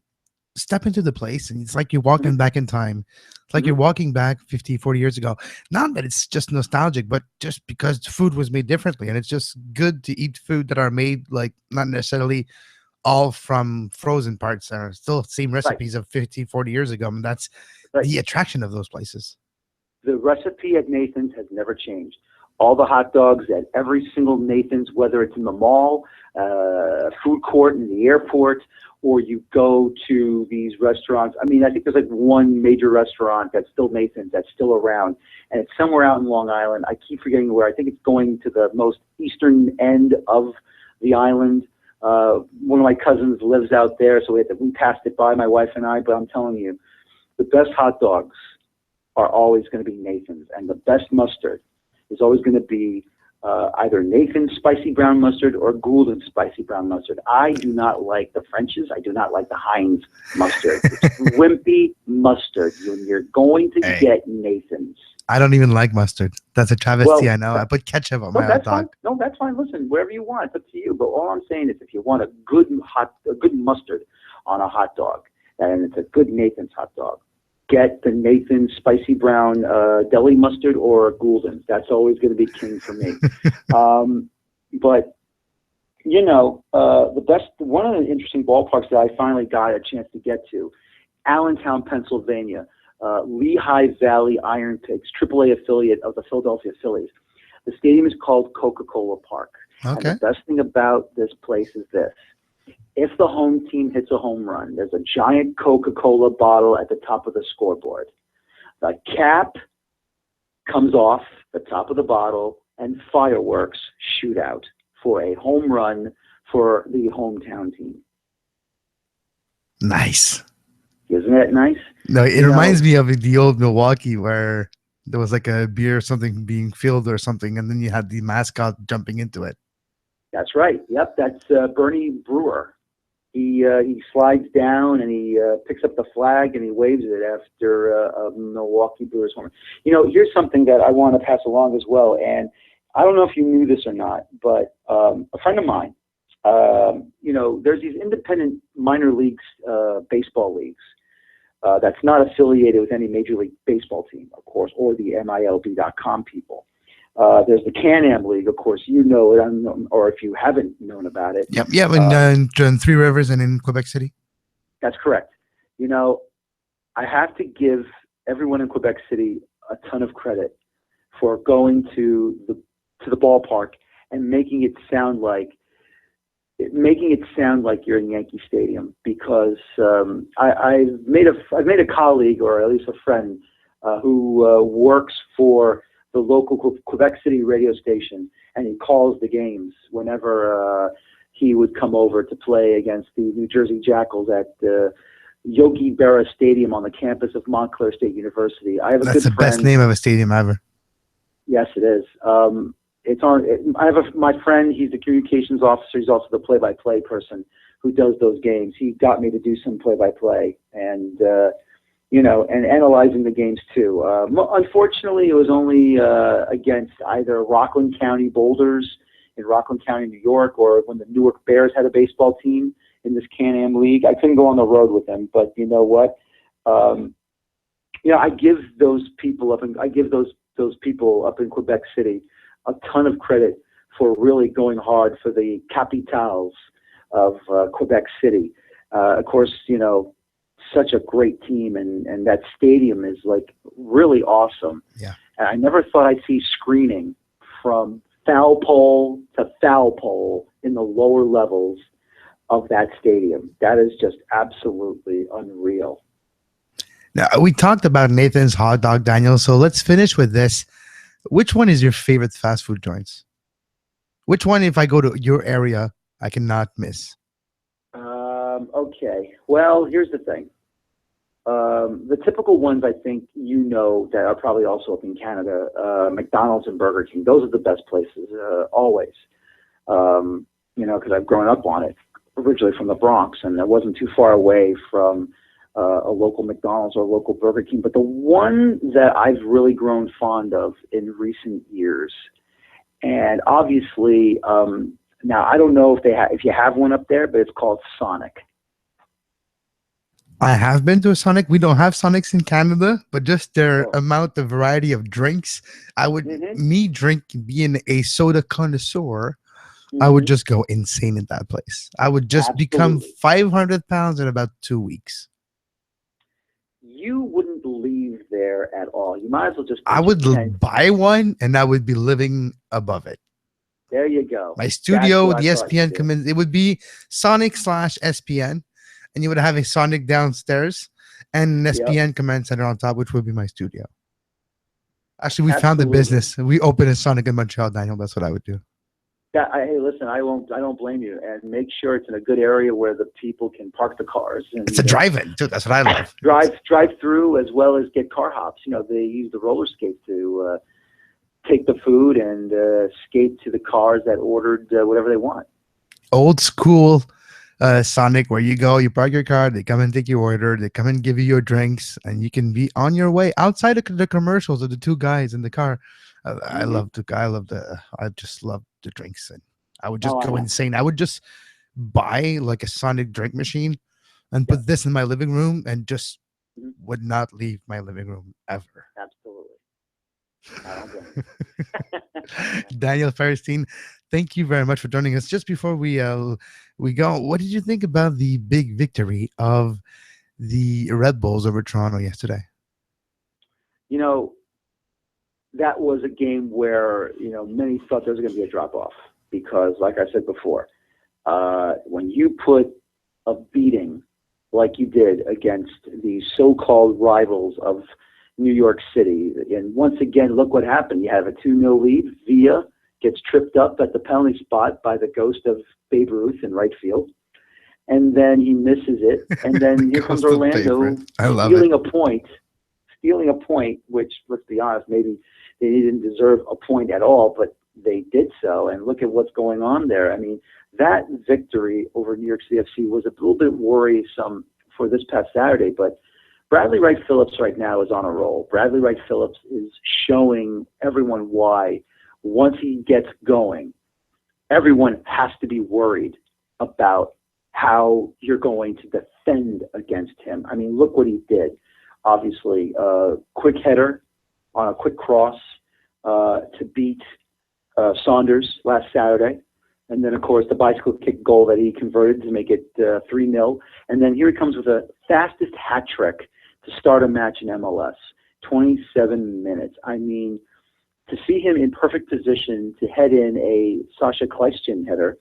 step into the place and it's like you're walking back in time. It's like you're walking back 50, 40 years ago. Not that it's just nostalgic, but just because food was made differently. And it's just good to eat food that are made like not necessarily all from frozen parts are still the same recipes of 50, 40 years ago. And that's the attraction of those places. The recipe at Nathan's has never changed. All the hot dogs at every single Nathan's, whether it's in the mall, food court in the airport, or you go to these restaurants. I mean, I think there's like one major restaurant that's still Nathan's, that's still around, and it's somewhere out in Long Island. I keep forgetting where. I think it's going to the most eastern end of the island. One of my cousins lives out there, so we passed it by, my wife and I, but I'm telling you, the best hot dogs are always going to be Nathan's, and the best mustard is always going to be either Nathan's spicy brown mustard or Gould's spicy brown mustard. I do not like the French's. I do not like the Heinz mustard. It's wimpy mustard. You're going to get Nathan's. I don't even like mustard. That's a travesty, I know. I put ketchup on my hot dog. No, that's fine. Listen, wherever you want, it's up to you. But all I'm saying is if you want a good mustard on a hot dog, and it's a good Nathan's hot dog, get the Nathan's spicy brown deli mustard or Gould's. That's always going to be king for me. But you know, one of the interesting ballparks that I finally got a chance to get to, Allentown, Pennsylvania, Lehigh Valley Iron Pigs, AAA affiliate of the Philadelphia Phillies. The stadium is called Coca-Cola Park. Okay. And the best thing about this place is this. If the home team hits a home run, there's a giant Coca-Cola bottle at the top of the scoreboard. The cap comes off the top of the bottle, and fireworks shoot out for a home run for the hometown team. Nice. Isn't that nice? No, it reminds me of the old Milwaukee where there was like a beer or something being filled or something, and then you had the mascot jumping into it. That's right. Yep, that's Bernie Brewer. He slides down and he picks up the flag and he waves it after a Milwaukee Brewers home run. Here's something that I want to pass along as well. And I don't know if you knew this or not, but a friend of mine, there's these independent minor leagues, baseball leagues, that's not affiliated with any Major League Baseball team, of course, or the MILB.com people. There's the Can-Am League, of course, you know it, or if you haven't known about it. Yep, in Three Rivers and in Quebec City. That's correct. I have to give everyone in Quebec City a ton of credit for going to the ballpark and making it sound like you're in Yankee Stadium, because I've made a colleague, or at least a friend, who works for the local Quebec City radio station, and he calls the games whenever he would come over to play against the New Jersey Jackals at Yogi Berra Stadium on the campus of Montclair State University. That's the best name of a stadium ever. Yes, it is. My friend, he's the communications officer. He's also the play-by-play person who does those games. He got me to do some play-by-play and analyzing the games too. Unfortunately, it was only against either Rockland County Boulders in Rockland County, New York, or when the Newark Bears had a baseball team in this Can-Am League. I couldn't go on the road with them, but you know what? I give those people up in Quebec City a ton of credit for really going hard for the capitals of Quebec City. Of course, such a great team, and that stadium is like really awesome. Yeah. And I never thought I'd see screening from foul pole to foul pole in the lower levels of that stadium. That is just absolutely unreal. Now, we talked about Nathan's hot dog, Daniel, so let's finish with this. Which one is your favorite fast food joints? Which one, if I go to your area, I cannot miss? Okay. Well, here's the thing. The typical ones, I think, that are probably also up in Canada, McDonald's and Burger King. Those are the best places, always. Because I've grown up on it, originally from the Bronx, and I wasn't too far away from a local McDonald's or a local Burger King. But the one that I've really grown fond of in recent years, and obviously, now I don't know if you have one up there, but it's called Sonic. I have been to a Sonic. We don't have Sonics in Canada, but just their amount of variety of drinks, being a soda connoisseur, I would just go insane in that place. I would just become 500 pounds in about 2 weeks. You wouldn't leave there at all. You might as well just... I would buy one, and I would be living above it. There you go. My studio, the SPN, it would be Sonic/SPN, and you would have a Sonic downstairs and an SPN command center on top, which would be my studio. Actually, we found the business. We opened a Sonic in Montreal, Daniel. That's what I would do. Hey, listen, I don't blame you. And make sure it's in a good area where the people can park the cars. And, it's a drive-in, too. That's what I love. Drive through as well as get car hops. They use the roller skate to take the food and skate to the cars that ordered whatever they want. Old school Sonic, where you go, you park your car, they come and take your order, they come and give you your drinks, and you can be on your way outside of the commercials of the two guys in the car. I just love the drinks, and I would just go insane. I would just buy like a Sonic drink machine and put this in my living room and just would not leave my living room ever. Absolutely. I don't blame you. Daniel Ferristine, thank you very much for joining us. Just before we go, what did you think about the big victory of the Red Bulls over Toronto yesterday? That was a game where, many thought there was going to be a drop-off because, like I said before, when you put a beating like you did against the so-called rivals of New York City. And once again, look what happened. You have a 2-0 lead. Villa gets tripped up at the penalty spot by the ghost of Babe Ruth in right field. And then he misses it. And then here comes Orlando stealing a point, which, let's be honest, maybe they didn't deserve a point at all, but they did so. And look at what's going on there. I mean, that victory over New York City FC was a little bit worrisome for this past Saturday, but Bradley Wright Phillips right now is on a roll. Bradley Wright Phillips is showing everyone why once he gets going, everyone has to be worried about how you're going to defend against him. I mean, look what he did. Obviously, quick header on a quick cross to beat Saunders last Saturday. And then, of course, the bicycle kick goal that he converted to make it 3-0. And then here he comes with the fastest hat trick to start a match in MLS, 27 minutes. I mean, to see him in perfect position to head in a Sasha Kleistchen header,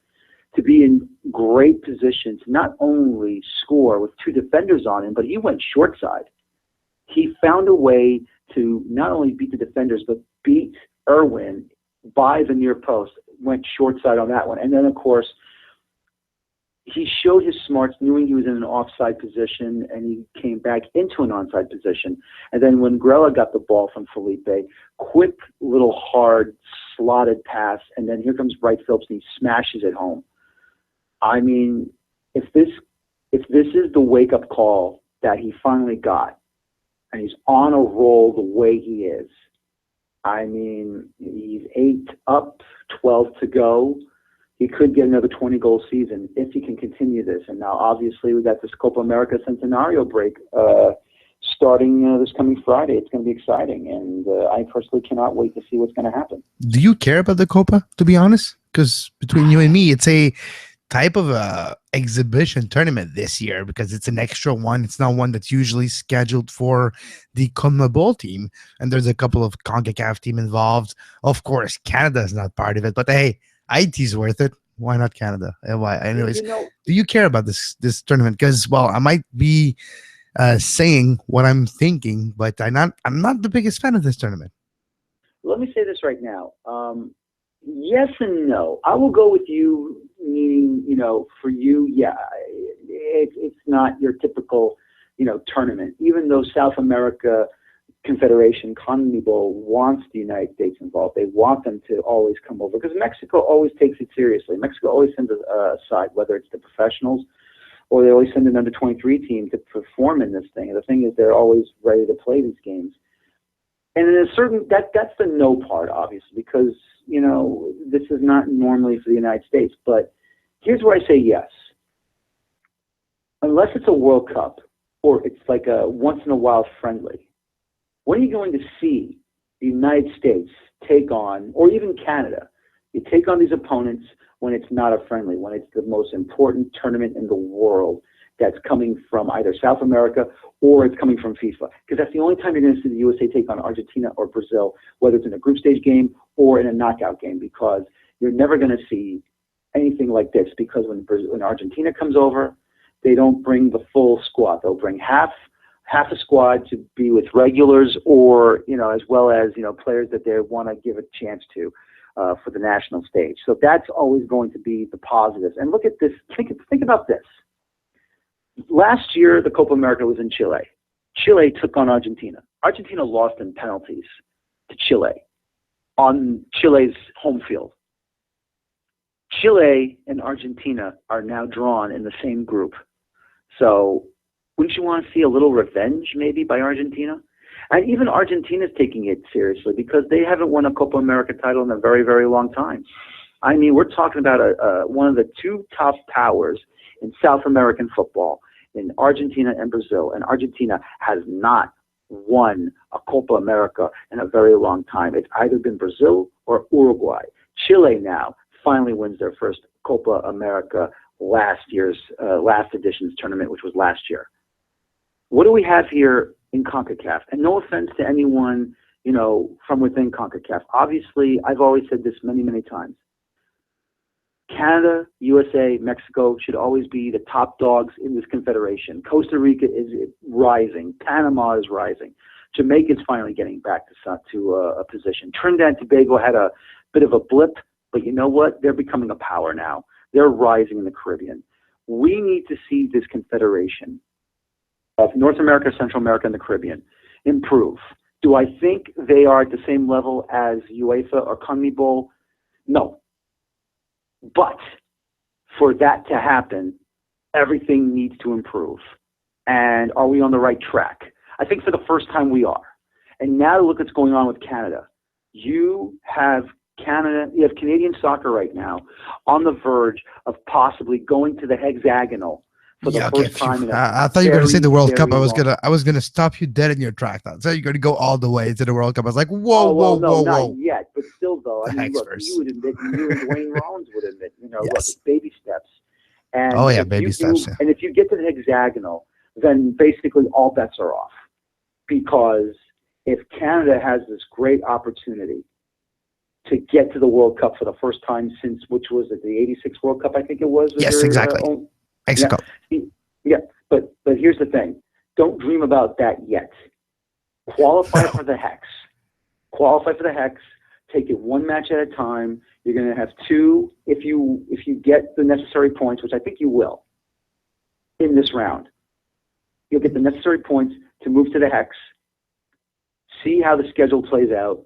to be in great position to not only score with 2 defenders on him, but he went short side. He found a way to not only beat the defenders, but beat Irwin by the near post, went short side on that one. And then, of course, he showed his smarts, knowing he was in an offside position, and he came back into an onside position. And then when Grella got the ball from Felipe, quick little hard slotted pass, and then here comes Wright Phillips, and he smashes it home. I mean, if this is the wake-up call that he finally got, and he's on a roll the way he is, I mean, he's 8 up, 12 to go. He could get another 20-goal season if he can continue this. And now, obviously, we got this Copa America Centenario break starting this coming Friday. It's going to be exciting, and I personally cannot wait to see what's going to happen. Do you care about the Copa, to be honest? Because between you and me, it's a type of a exhibition tournament this year because it's an extra one. It's not one that's usually scheduled for the CONMEBOL team, and there's a couple of CONCACAF team involved. Of course, Canada is not part of it, but hey, IT's worth it. Why not Canada? Why? Anyways, do you care about this tournament? Because, well, I might be saying what I'm thinking, but I'm not the biggest fan of this tournament. Let me say this right now. Yes and no. I will go with you, meaning, for you, yeah, it's not your typical, tournament. Even though South America Confederation, CONMEBOL, wants the United States involved. They want them to always come over because Mexico always takes it seriously. Mexico always sends a side, whether it's the professionals or they always send an under-23 team to perform in this thing. And the thing is, they're always ready to play these games. And in a certain, that's the no part, obviously, because, this is not normally for the United States. But here's where I say yes. Unless it's a World Cup or it's like a once-in-a-while friendly, when are you going to see the United States take on, or even Canada, you take on these opponents when it's not a friendly, when it's the most important tournament in the world that's coming from either South America or it's coming from FIFA? Because that's the only time you're going to see the USA take on Argentina or Brazil, whether it's in a group stage game or in a knockout game, because you're never going to see anything like this, because when Argentina comes over, they don't bring the full squad. They'll bring half a squad to be with regulars or, as well as, players that they want to give a chance to for the national stage. So that's always going to be the positives. And look at this. Think about this. Last year, the Copa America was in Chile. Chile took on Argentina. Argentina lost in penalties to Chile on Chile's home field. Chile and Argentina are now drawn in the same group. So wouldn't you want to see a little revenge maybe by Argentina? And even Argentina's taking it seriously because they haven't won a Copa America title in a very, very long time. I mean, we're talking about one of the two top powers in South American football, in Argentina and Brazil. And Argentina has not won a Copa America in a very long time. It's either been Brazil or Uruguay. Chile now finally wins their first Copa America last edition's tournament, which was last year. What do we have here in CONCACAF? And no offense to anyone, from within CONCACAF. Obviously, I've always said this many, many times. Canada, USA, Mexico should always be the top dogs in this confederation. Costa Rica is rising. Panama is rising. Jamaica's finally getting back to a position. Trinidad and Tobago had a bit of a blip, but you know what? They're becoming a power now. They're rising in the Caribbean. We need to see this confederation of North America, Central America, and the Caribbean improve. Do I think they are at the same level as UEFA or CONMEBOL? No. But for that to happen, everything needs to improve. And are we on the right track? I think for the first time we are. And now look what's going on with Canada. You have Canadian soccer right now on the verge of possibly going to the hexagonal for the first time in I thought you were going to say the World Cup. I was long gonna stop you dead in your track. So you're going to go all the way to the World Cup. I was like, not yet, but still though. I mean, look, first. you would admit, you and Dwayne Rollins would admit, Yes. look, it's baby steps. And baby steps. Yeah. And if you get to the hexagonal, then basically all bets are off. Because if Canada has this great opportunity to get to the World Cup for the first time since, which was it, the '86 World Cup, I think it was? Yes, exactly. Mexico. Yeah, but here's the thing. Don't dream about that yet. Qualify for the hex. Qualify for the hex. Take it one match at a time. You're going to have two, if you get the necessary points, which I think you will, in this round. You'll get the necessary points to move to the hex. See how the schedule plays out.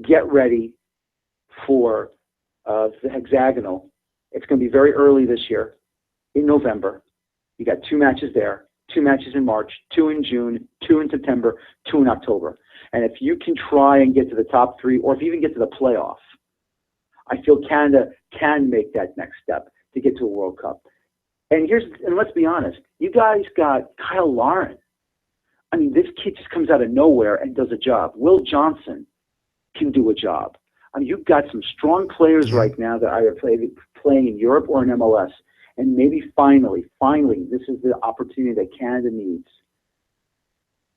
Get ready for the hexagonal. It's going to be very early this year, in November. You got 2 matches there, 2 matches in March, 2 in June, 2 in September, 2 in October. And if you can try and get to the top 3, or if you even get to the playoff, I feel Canada can make that next step to get to a World Cup. And let's be honest, you guys got Kyle Lauren. I mean, this kid just comes out of nowhere and does a job. Will Johnson can do a job. I mean, you've got some strong players right now that are either playing in Europe or in MLS. And maybe finally, this is the opportunity that Canada needs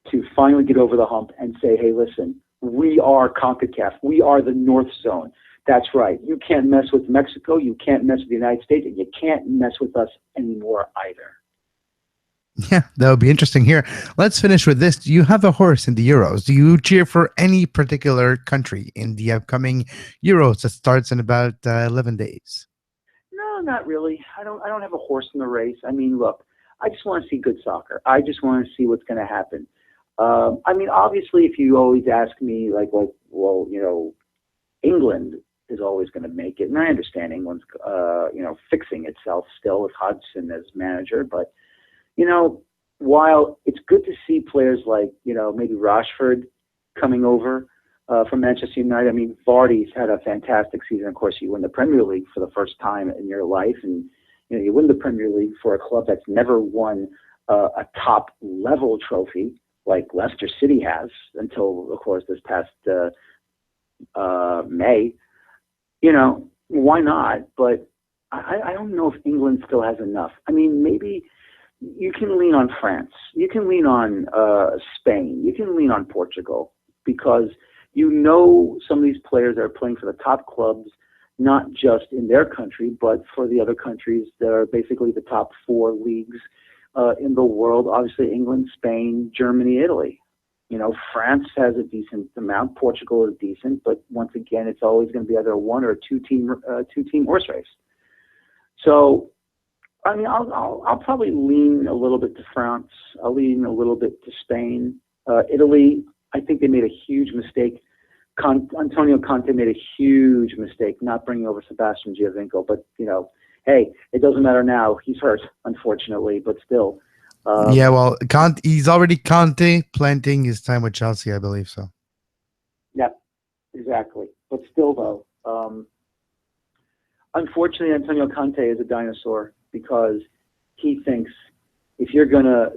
to finally get over the hump and say, hey, listen, we are CONCACAF. We are the North Zone. That's right. You can't mess with Mexico. You can't mess with the United States. And you can't mess with us anymore either. Yeah, that would be interesting here. Let's finish with this. Do you have a horse in the Euros? Do you cheer for any particular country in the upcoming Euros that starts in about 11 days? No, not really. I don't have a horse in the race. I mean, look, I just want to see good soccer. I just want to see what's going to happen. I mean, obviously, if you always ask me, well, England is always going to make it, and I understand England's, fixing itself still with Hodgson as manager, but while it's good to see players like, maybe Rashford coming over from Manchester United. I mean, Vardy's had a fantastic season. Of course, you win the Premier League for the first time in your life, and you win the Premier League for a club that's never won a top-level trophy like Leicester City has until, of course, this past May. Why not? But I don't know if England still has enough. I mean, maybe you can lean on France. You can lean on Spain. You can lean on Portugal because some of these players that are playing for the top clubs, not just in their country, but for the other countries that are basically the top 4 leagues in the world. Obviously, England, Spain, Germany, Italy. France has a decent amount. Portugal is decent, but once again, it's always going to be either a 1 or a 2-team horse race. So, I mean, I'll probably lean a little bit to France. I'll lean a little bit to Spain. Italy, I think they made a huge mistake. Antonio Conte made a huge mistake not bringing over Sebastian Giovinco. But, hey, it doesn't matter now. He's hurt, unfortunately, but still. He's already Conte planting his time with Chelsea, I believe so. Yeah, exactly. But still, though, unfortunately, Antonio Conte is a dinosaur because he thinks if you're going to,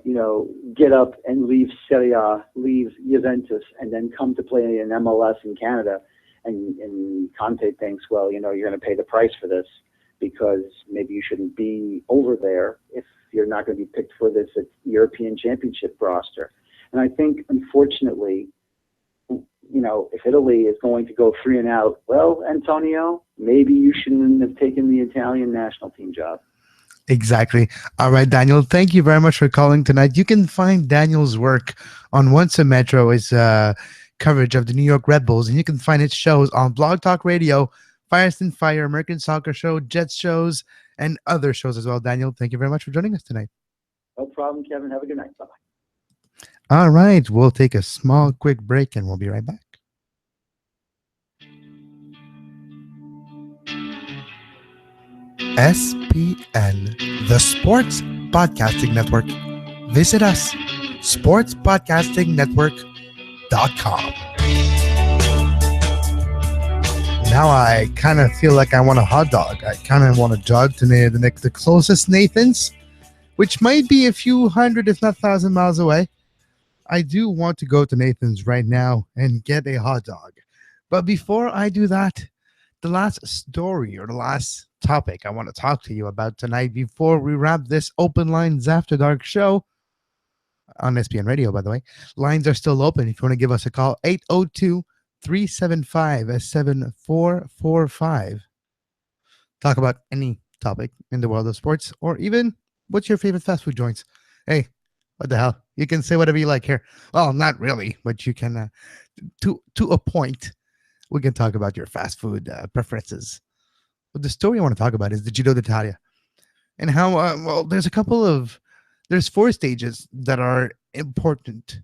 get up and leave Serie A, leave Juventus, and then come to play in MLS in Canada, and Conte thinks, well, you're going to pay the price for this because maybe you shouldn't be over there if you're not going to be picked for this European Championship roster. And I think, unfortunately, if Italy is going to go 3 and out, well, Antonio, maybe you shouldn't have taken the Italian national team job. Exactly. All right, Daniel. Thank you very much for calling tonight. You can find Daniel's work on Once a Metro is coverage of the New York Red Bulls, and you can find its shows on Blog Talk Radio, Firestone Fire, American Soccer Show, Jets shows, and other shows as well. Daniel, thank you very much for joining us tonight. No problem, Kevin. Have a good night. Bye. All right, we'll take a small, quick break, and we'll be right back. SPN, the Sports Podcasting Network. Visit us, sportspodcastingnetwork.com. Now I kind of feel like I want a hot dog. I kind of want to jog to the closest Nathan's, which might be a few hundred, if not thousand miles away. I do want to go to Nathan's right now and get a hot dog. But before I do that, the last story or the last topic I want to talk to you about tonight before we wrap this Open Lines After Dark show on SPN Radio, by the way. Lines are still open if you want to give us a call, 802 375 7445. Talk about any topic in the world of sports or even what's your favorite fast food joints. Hey, what the hell? You can say whatever you like here. Well, not really, but you can, to a point, we can talk about your fast food preferences. But the story I want to talk about is the Giro d'Italia and how, well, there's four stages that are important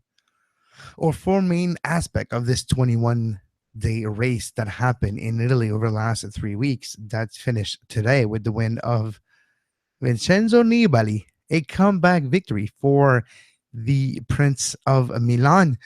or four main aspect of this 21-day race that happened in Italy over the last 3 weeks. That's finished today with the win of Vincenzo Nibali, a comeback victory for the Prince of Milan.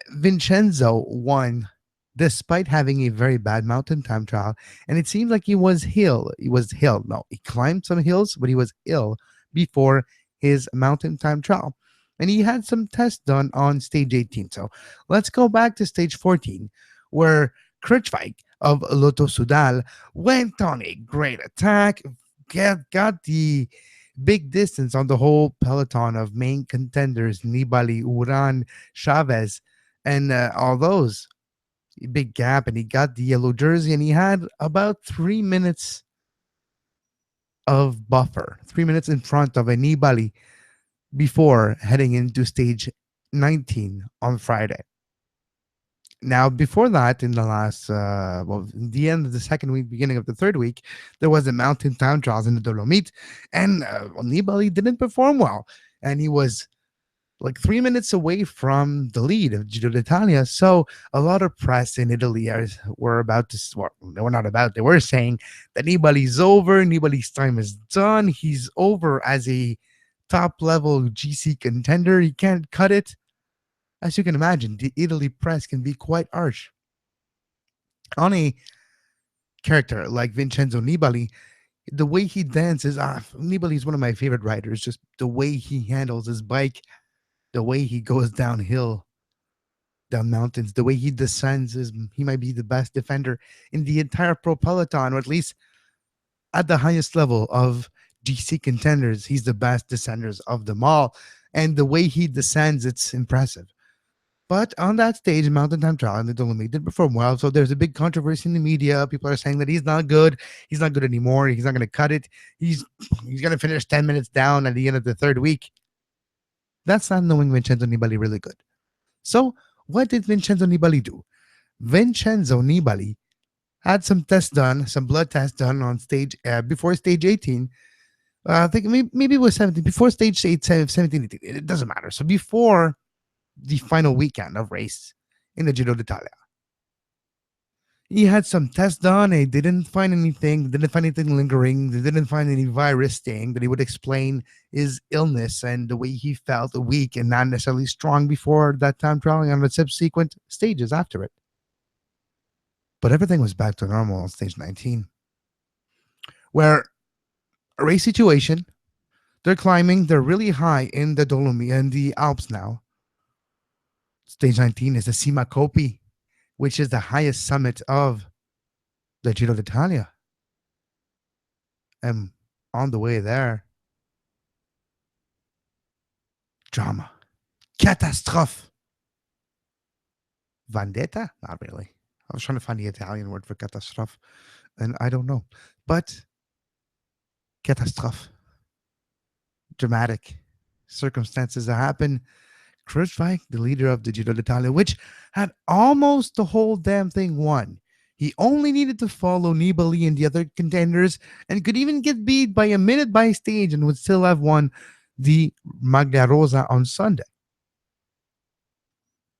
Vincenzo won despite having a very bad mountain time trial, and it seemed like he was ill. No, he climbed some hills, but he was ill before his mountain time trial. And he had some tests done on stage 18. So let's go back to stage 14, where Kruijswijk of Lotto Soudal went on a great attack, got the big distance on the whole peloton of main contenders, Nibali, Uran, Chavez, and all those. Big gap, and he got the yellow jersey, and he had about 3 minutes of buffer, 3 minutes in front of a Nibali before heading into stage 19 on Friday. Now, before that, in the last, the end of the second week, beginning of the third week, there was a mountain town trials in the Dolomite, and Nibali didn't perform well, and he was like 3 minutes away from the lead of Giro d'Italia. So a lot of press in Italy were about to, well, they were not about, they were saying that Nibali's over, Nibali's time is done, he's over as a top level GC contender, he can't cut it. As you can imagine, the Italy press can be quite harsh on a character like Vincenzo Nibali. The way he dances, Nibali is one of my favorite riders. Just the way he handles his bike, the way he goes downhill, down mountains, the way he descends, he might be the best defender in the entire pro peloton, or at least at the highest level of GC contenders. He's the best descenders of them all, and the way he descends, it's impressive. But on that stage, Mountain Time Trial in the Dolomite did perform well. So there's a big controversy in the media. People are saying that he's not good. He's not good anymore. He's not going to cut it. He's going to finish 10 minutes down at the end of the third week. That's not knowing Vincenzo Nibali really good. So what did Vincenzo Nibali do? Vincenzo Nibali had some tests done, some blood tests done on stage before stage 18. I think maybe it was 17. Before stage 17, 18. It doesn't matter. So before the final weekend of race in the Giro d'Italia, he had some tests done. They didn't find anything. Didn't find anything lingering. They didn't find any virus staying that he would explain his illness and the way he felt weak and not necessarily strong before that time trialing on the subsequent stages after it. But everything was back to normal on stage 19, where a race situation, they're climbing. They're really high in the Dolomite and the Alps now. Stage 19 is the Cima Coppi, which is the highest summit of the Giro d'Italia. And on the way there, drama, catastrophe, vendetta? Not really. I was trying to find the Italian word for catastrophe, and I don't know. But catastrophe. dramatic circumstances that happened. Krushvik, the leader of the Giro d'Italia, which had almost the whole damn thing won. He only needed to follow Nibali and the other contenders and could even get beat by a minute by stage and would still have won the Maglia Rosa on Sunday.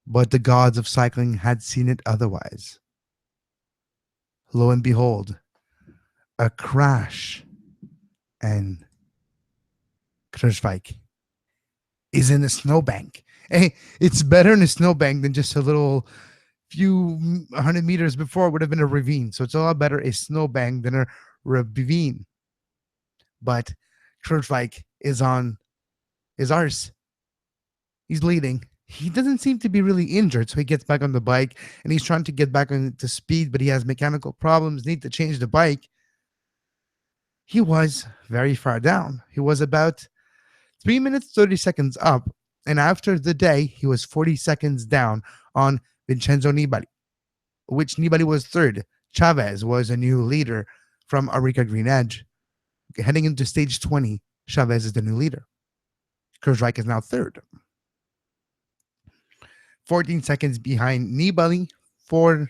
But the gods of cycling had seen it otherwise. Lo and behold, a crash, and Krushvik is in a snowbank. Hey, it's better in a snowbank than just a little few 100 meters before would have been a ravine. So it's a lot better a snowbank than a ravine. But Krushvik is on his arse. He's bleeding. He doesn't seem to be really injured, so he gets back on the bike and he's trying to get back on to speed, but he has mechanical problems, need to change the bike. He was very far down. He was about 3 minutes 30 seconds up, and after the day, he was 40 seconds down on Vincenzo Nibali, which Nibali was third. Chavez was a new leader from Arica Green Edge. Heading into stage 20, Chavez is the new leader. Krushvik is now third. 14 seconds behind Nibali, 44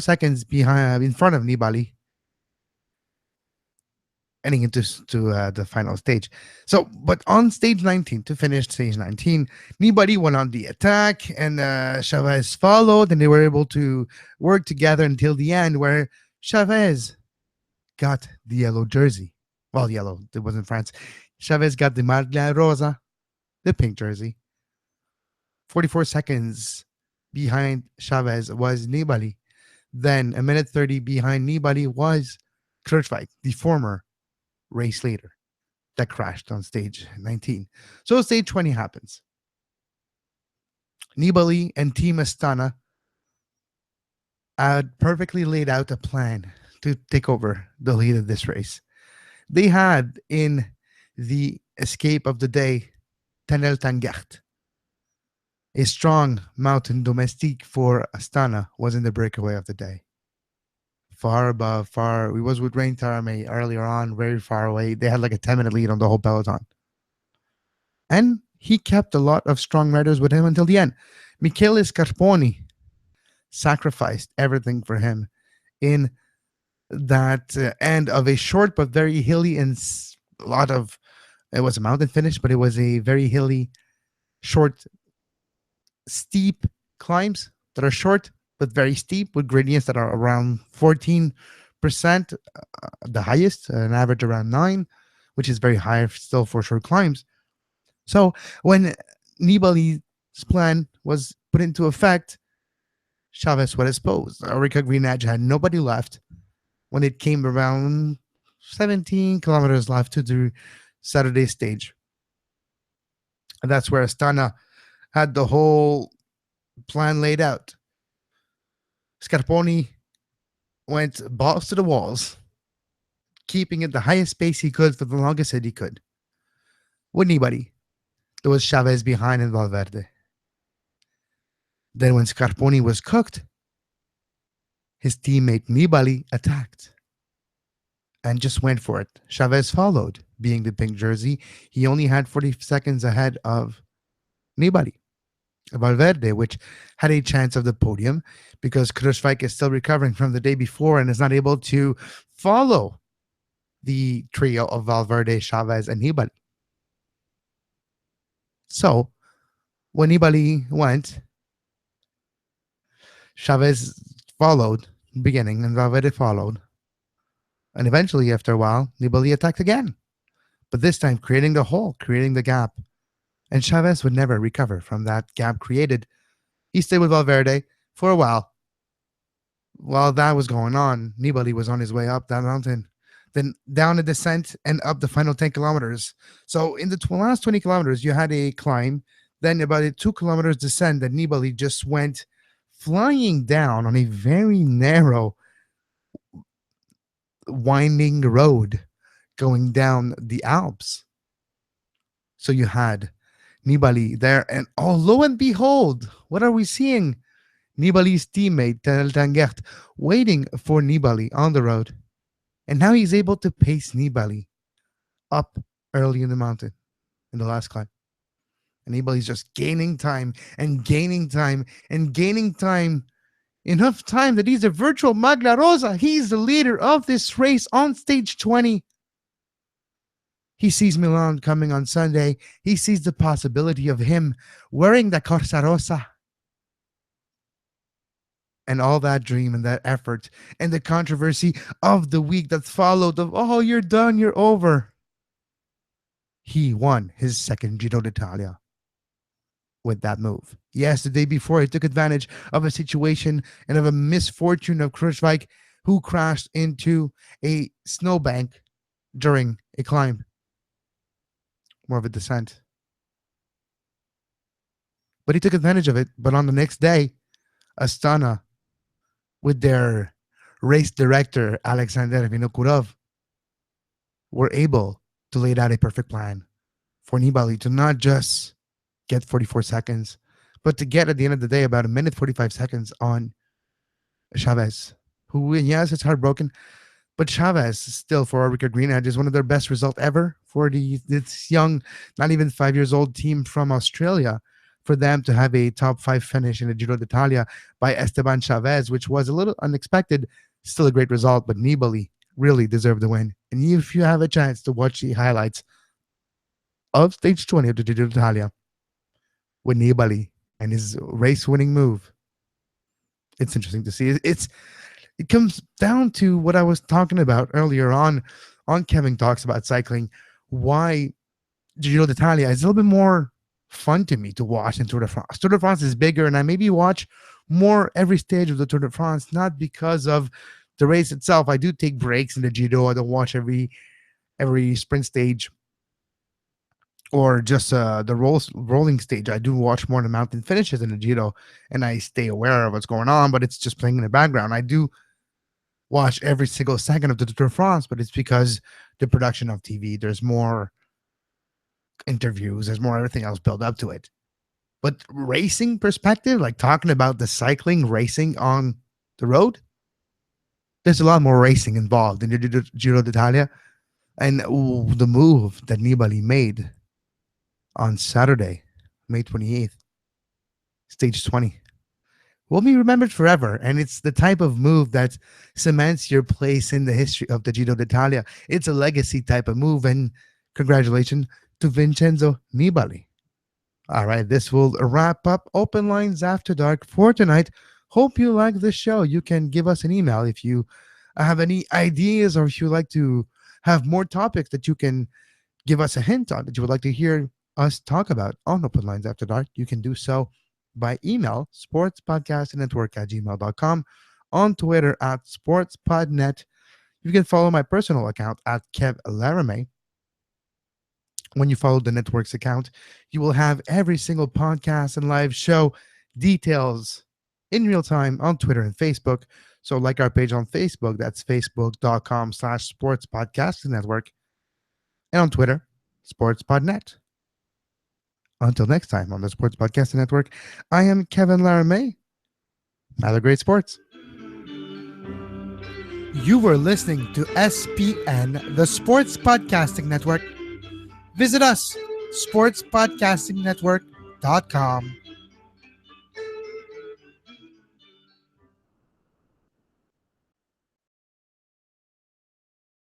seconds behind in front of Nibali, heading into the final stage. So, but on stage 19, to finish stage 19, Nibali went on the attack and Chavez followed, and they were able to work together until the end, where Chavez got the yellow jersey. Well, yellow, it was in France. Chavez got the Maglia Rosa, the pink jersey. 44 seconds behind Chavez was Nibali. Then a minute 30 behind Nibali was Krushvik, the former race leader that crashed on stage 19. So stage 20 happens. Nibali and Team Astana had perfectly laid out a plan to take over the lead of this race. They had in the escape of the day Tanel Tangert. A strong mountain domestique for Astana was in the breakaway of the day. Far above, we was with Rain Laramee earlier on, very far away. They had like a 10-minute lead on the whole peloton. And he kept a lot of strong riders with him until the end. Michele Scarponi sacrificed everything for him in that end of a short but very hilly and a lot of, it was a mountain finish, but it was a very hilly, short, steep climbs that are short but very steep with gradients that are around 14%, the highest, an average around 9, which is very high still for short climbs. So when Nibali's plan was put into effect, Chavez was exposed. Arica Green Edge had nobody left when it came around 17 kilometers left to the Saturday stage. And that's where Astana had the whole plan laid out. Scarponi went balls to the walls, keeping it the highest pace he could for the longest that he could. With Nibali, there was Chavez behind and Valverde. Then when Scarponi was cooked, his teammate Nibali attacked and just went for it. Chavez followed, being the pink jersey. He only had 40 seconds ahead of Nibali. Valverde, which had a chance of the podium because Krushvik is still recovering from the day before and is not able to follow the trio of Valverde, Chavez, and Nibali. So when Nibali went, Chavez followed in the beginning and Valverde followed. And eventually, after a while, Nibali attacked again. But this time, creating the hole, creating the gap. And Chavez would never recover from that gap created. He stayed with Valverde for a while. While that was going on, Nibali was on his way up that mountain, then down a descent and up the final 10 kilometers. So in the last 20 kilometers, you had a climb, then about a 2 kilometers descent that Nibali just went flying down on a very narrow, winding road going down the Alps. So you had Nibali there, and oh, lo and behold, what are we seeing? Nibali's teammate, Tanel Tangert, waiting for Nibali on the road. And now he's able to pace Nibali up early in the mountain in the last climb. And Nibali's just gaining time and gaining time and gaining time. Enough time that he's a virtual Magna Rosa. He's the leader of this race on stage 20. He sees Milan coming on Sunday. He sees the possibility of him wearing the Corsa Rosa. And all that dream and that effort and the controversy of the week that followed of, oh, you're done, you're over. He won his second Giro d'Italia with that move. Yes, the day before, he took advantage of a situation and of a misfortune of Kruijswijk, who crashed into a snowbank during a climb, more of a descent. But he took advantage of it. But on the next day, Astana, with their race director, Alexander Vinokurov, were able to lay out a perfect plan for Nibali to not just get 44 seconds, but to get at the end of the day about a minute 45 seconds on Chavez, who, yes, it's heartbroken, but Chavez still for Orica Green Edge is one of their best results ever for this young, not even 5 years old team from Australia. For them to have a top 5 finish in the Giro d'Italia by Esteban Chavez, which was a little unexpected, still a great result. But Nibali really deserved the win. And if you have a chance to watch the highlights of stage 20 of the Giro d'Italia with Nibali and his race-winning move, it's interesting to see. It comes down to what I was talking about earlier on Kevin Talks About Cycling, why Giro d'Italia is a little bit more fun to me to watch than Tour de France. Tour de France is bigger, and I maybe watch more every stage of the Tour de France, not because of the race itself. I do take breaks in the Giro. I don't watch every sprint stage or just the rolling stage. I do watch more the mountain finishes in the Giro, and I stay aware of what's going on, but it's just playing in the background. I do watch every single second of the Tour de France, but it's because the production of TV, there's more interviews, there's more everything else built up to it. But racing perspective, like talking about the cycling racing on the road, there's a lot more racing involved in the Giro d'Italia. And the move that Nibali made on Saturday, May 28th, stage 20, will be remembered forever. And it's the type of move that cements your place in the history of the Giro d'Italia. It's a legacy type of move. And congratulations to Vincenzo Nibali. All right, this will wrap up Open Lines After Dark for tonight. Hope you like the show. You can give us an email if you have any ideas, or if you like to have more topics that you can give us a hint on that you would like to hear us talk about on Open Lines After Dark. You can do so by email, sportspodcastnetwork@gmail.com, on Twitter @sportspodnet. You can follow my personal account @Kev Laramee. When you follow the network's account, you will have every single podcast and live show details in real time on Twitter and Facebook. So like our page on Facebook, that's facebook.com/sportspodcasting-network. And on Twitter, sportspodnet. Until next time on the Sports Podcasting Network, I am Kevin Laramee. Have a great sports. You were listening to SPN, the Sports Podcasting Network. Visit us, sportspodcastingnetwork.com.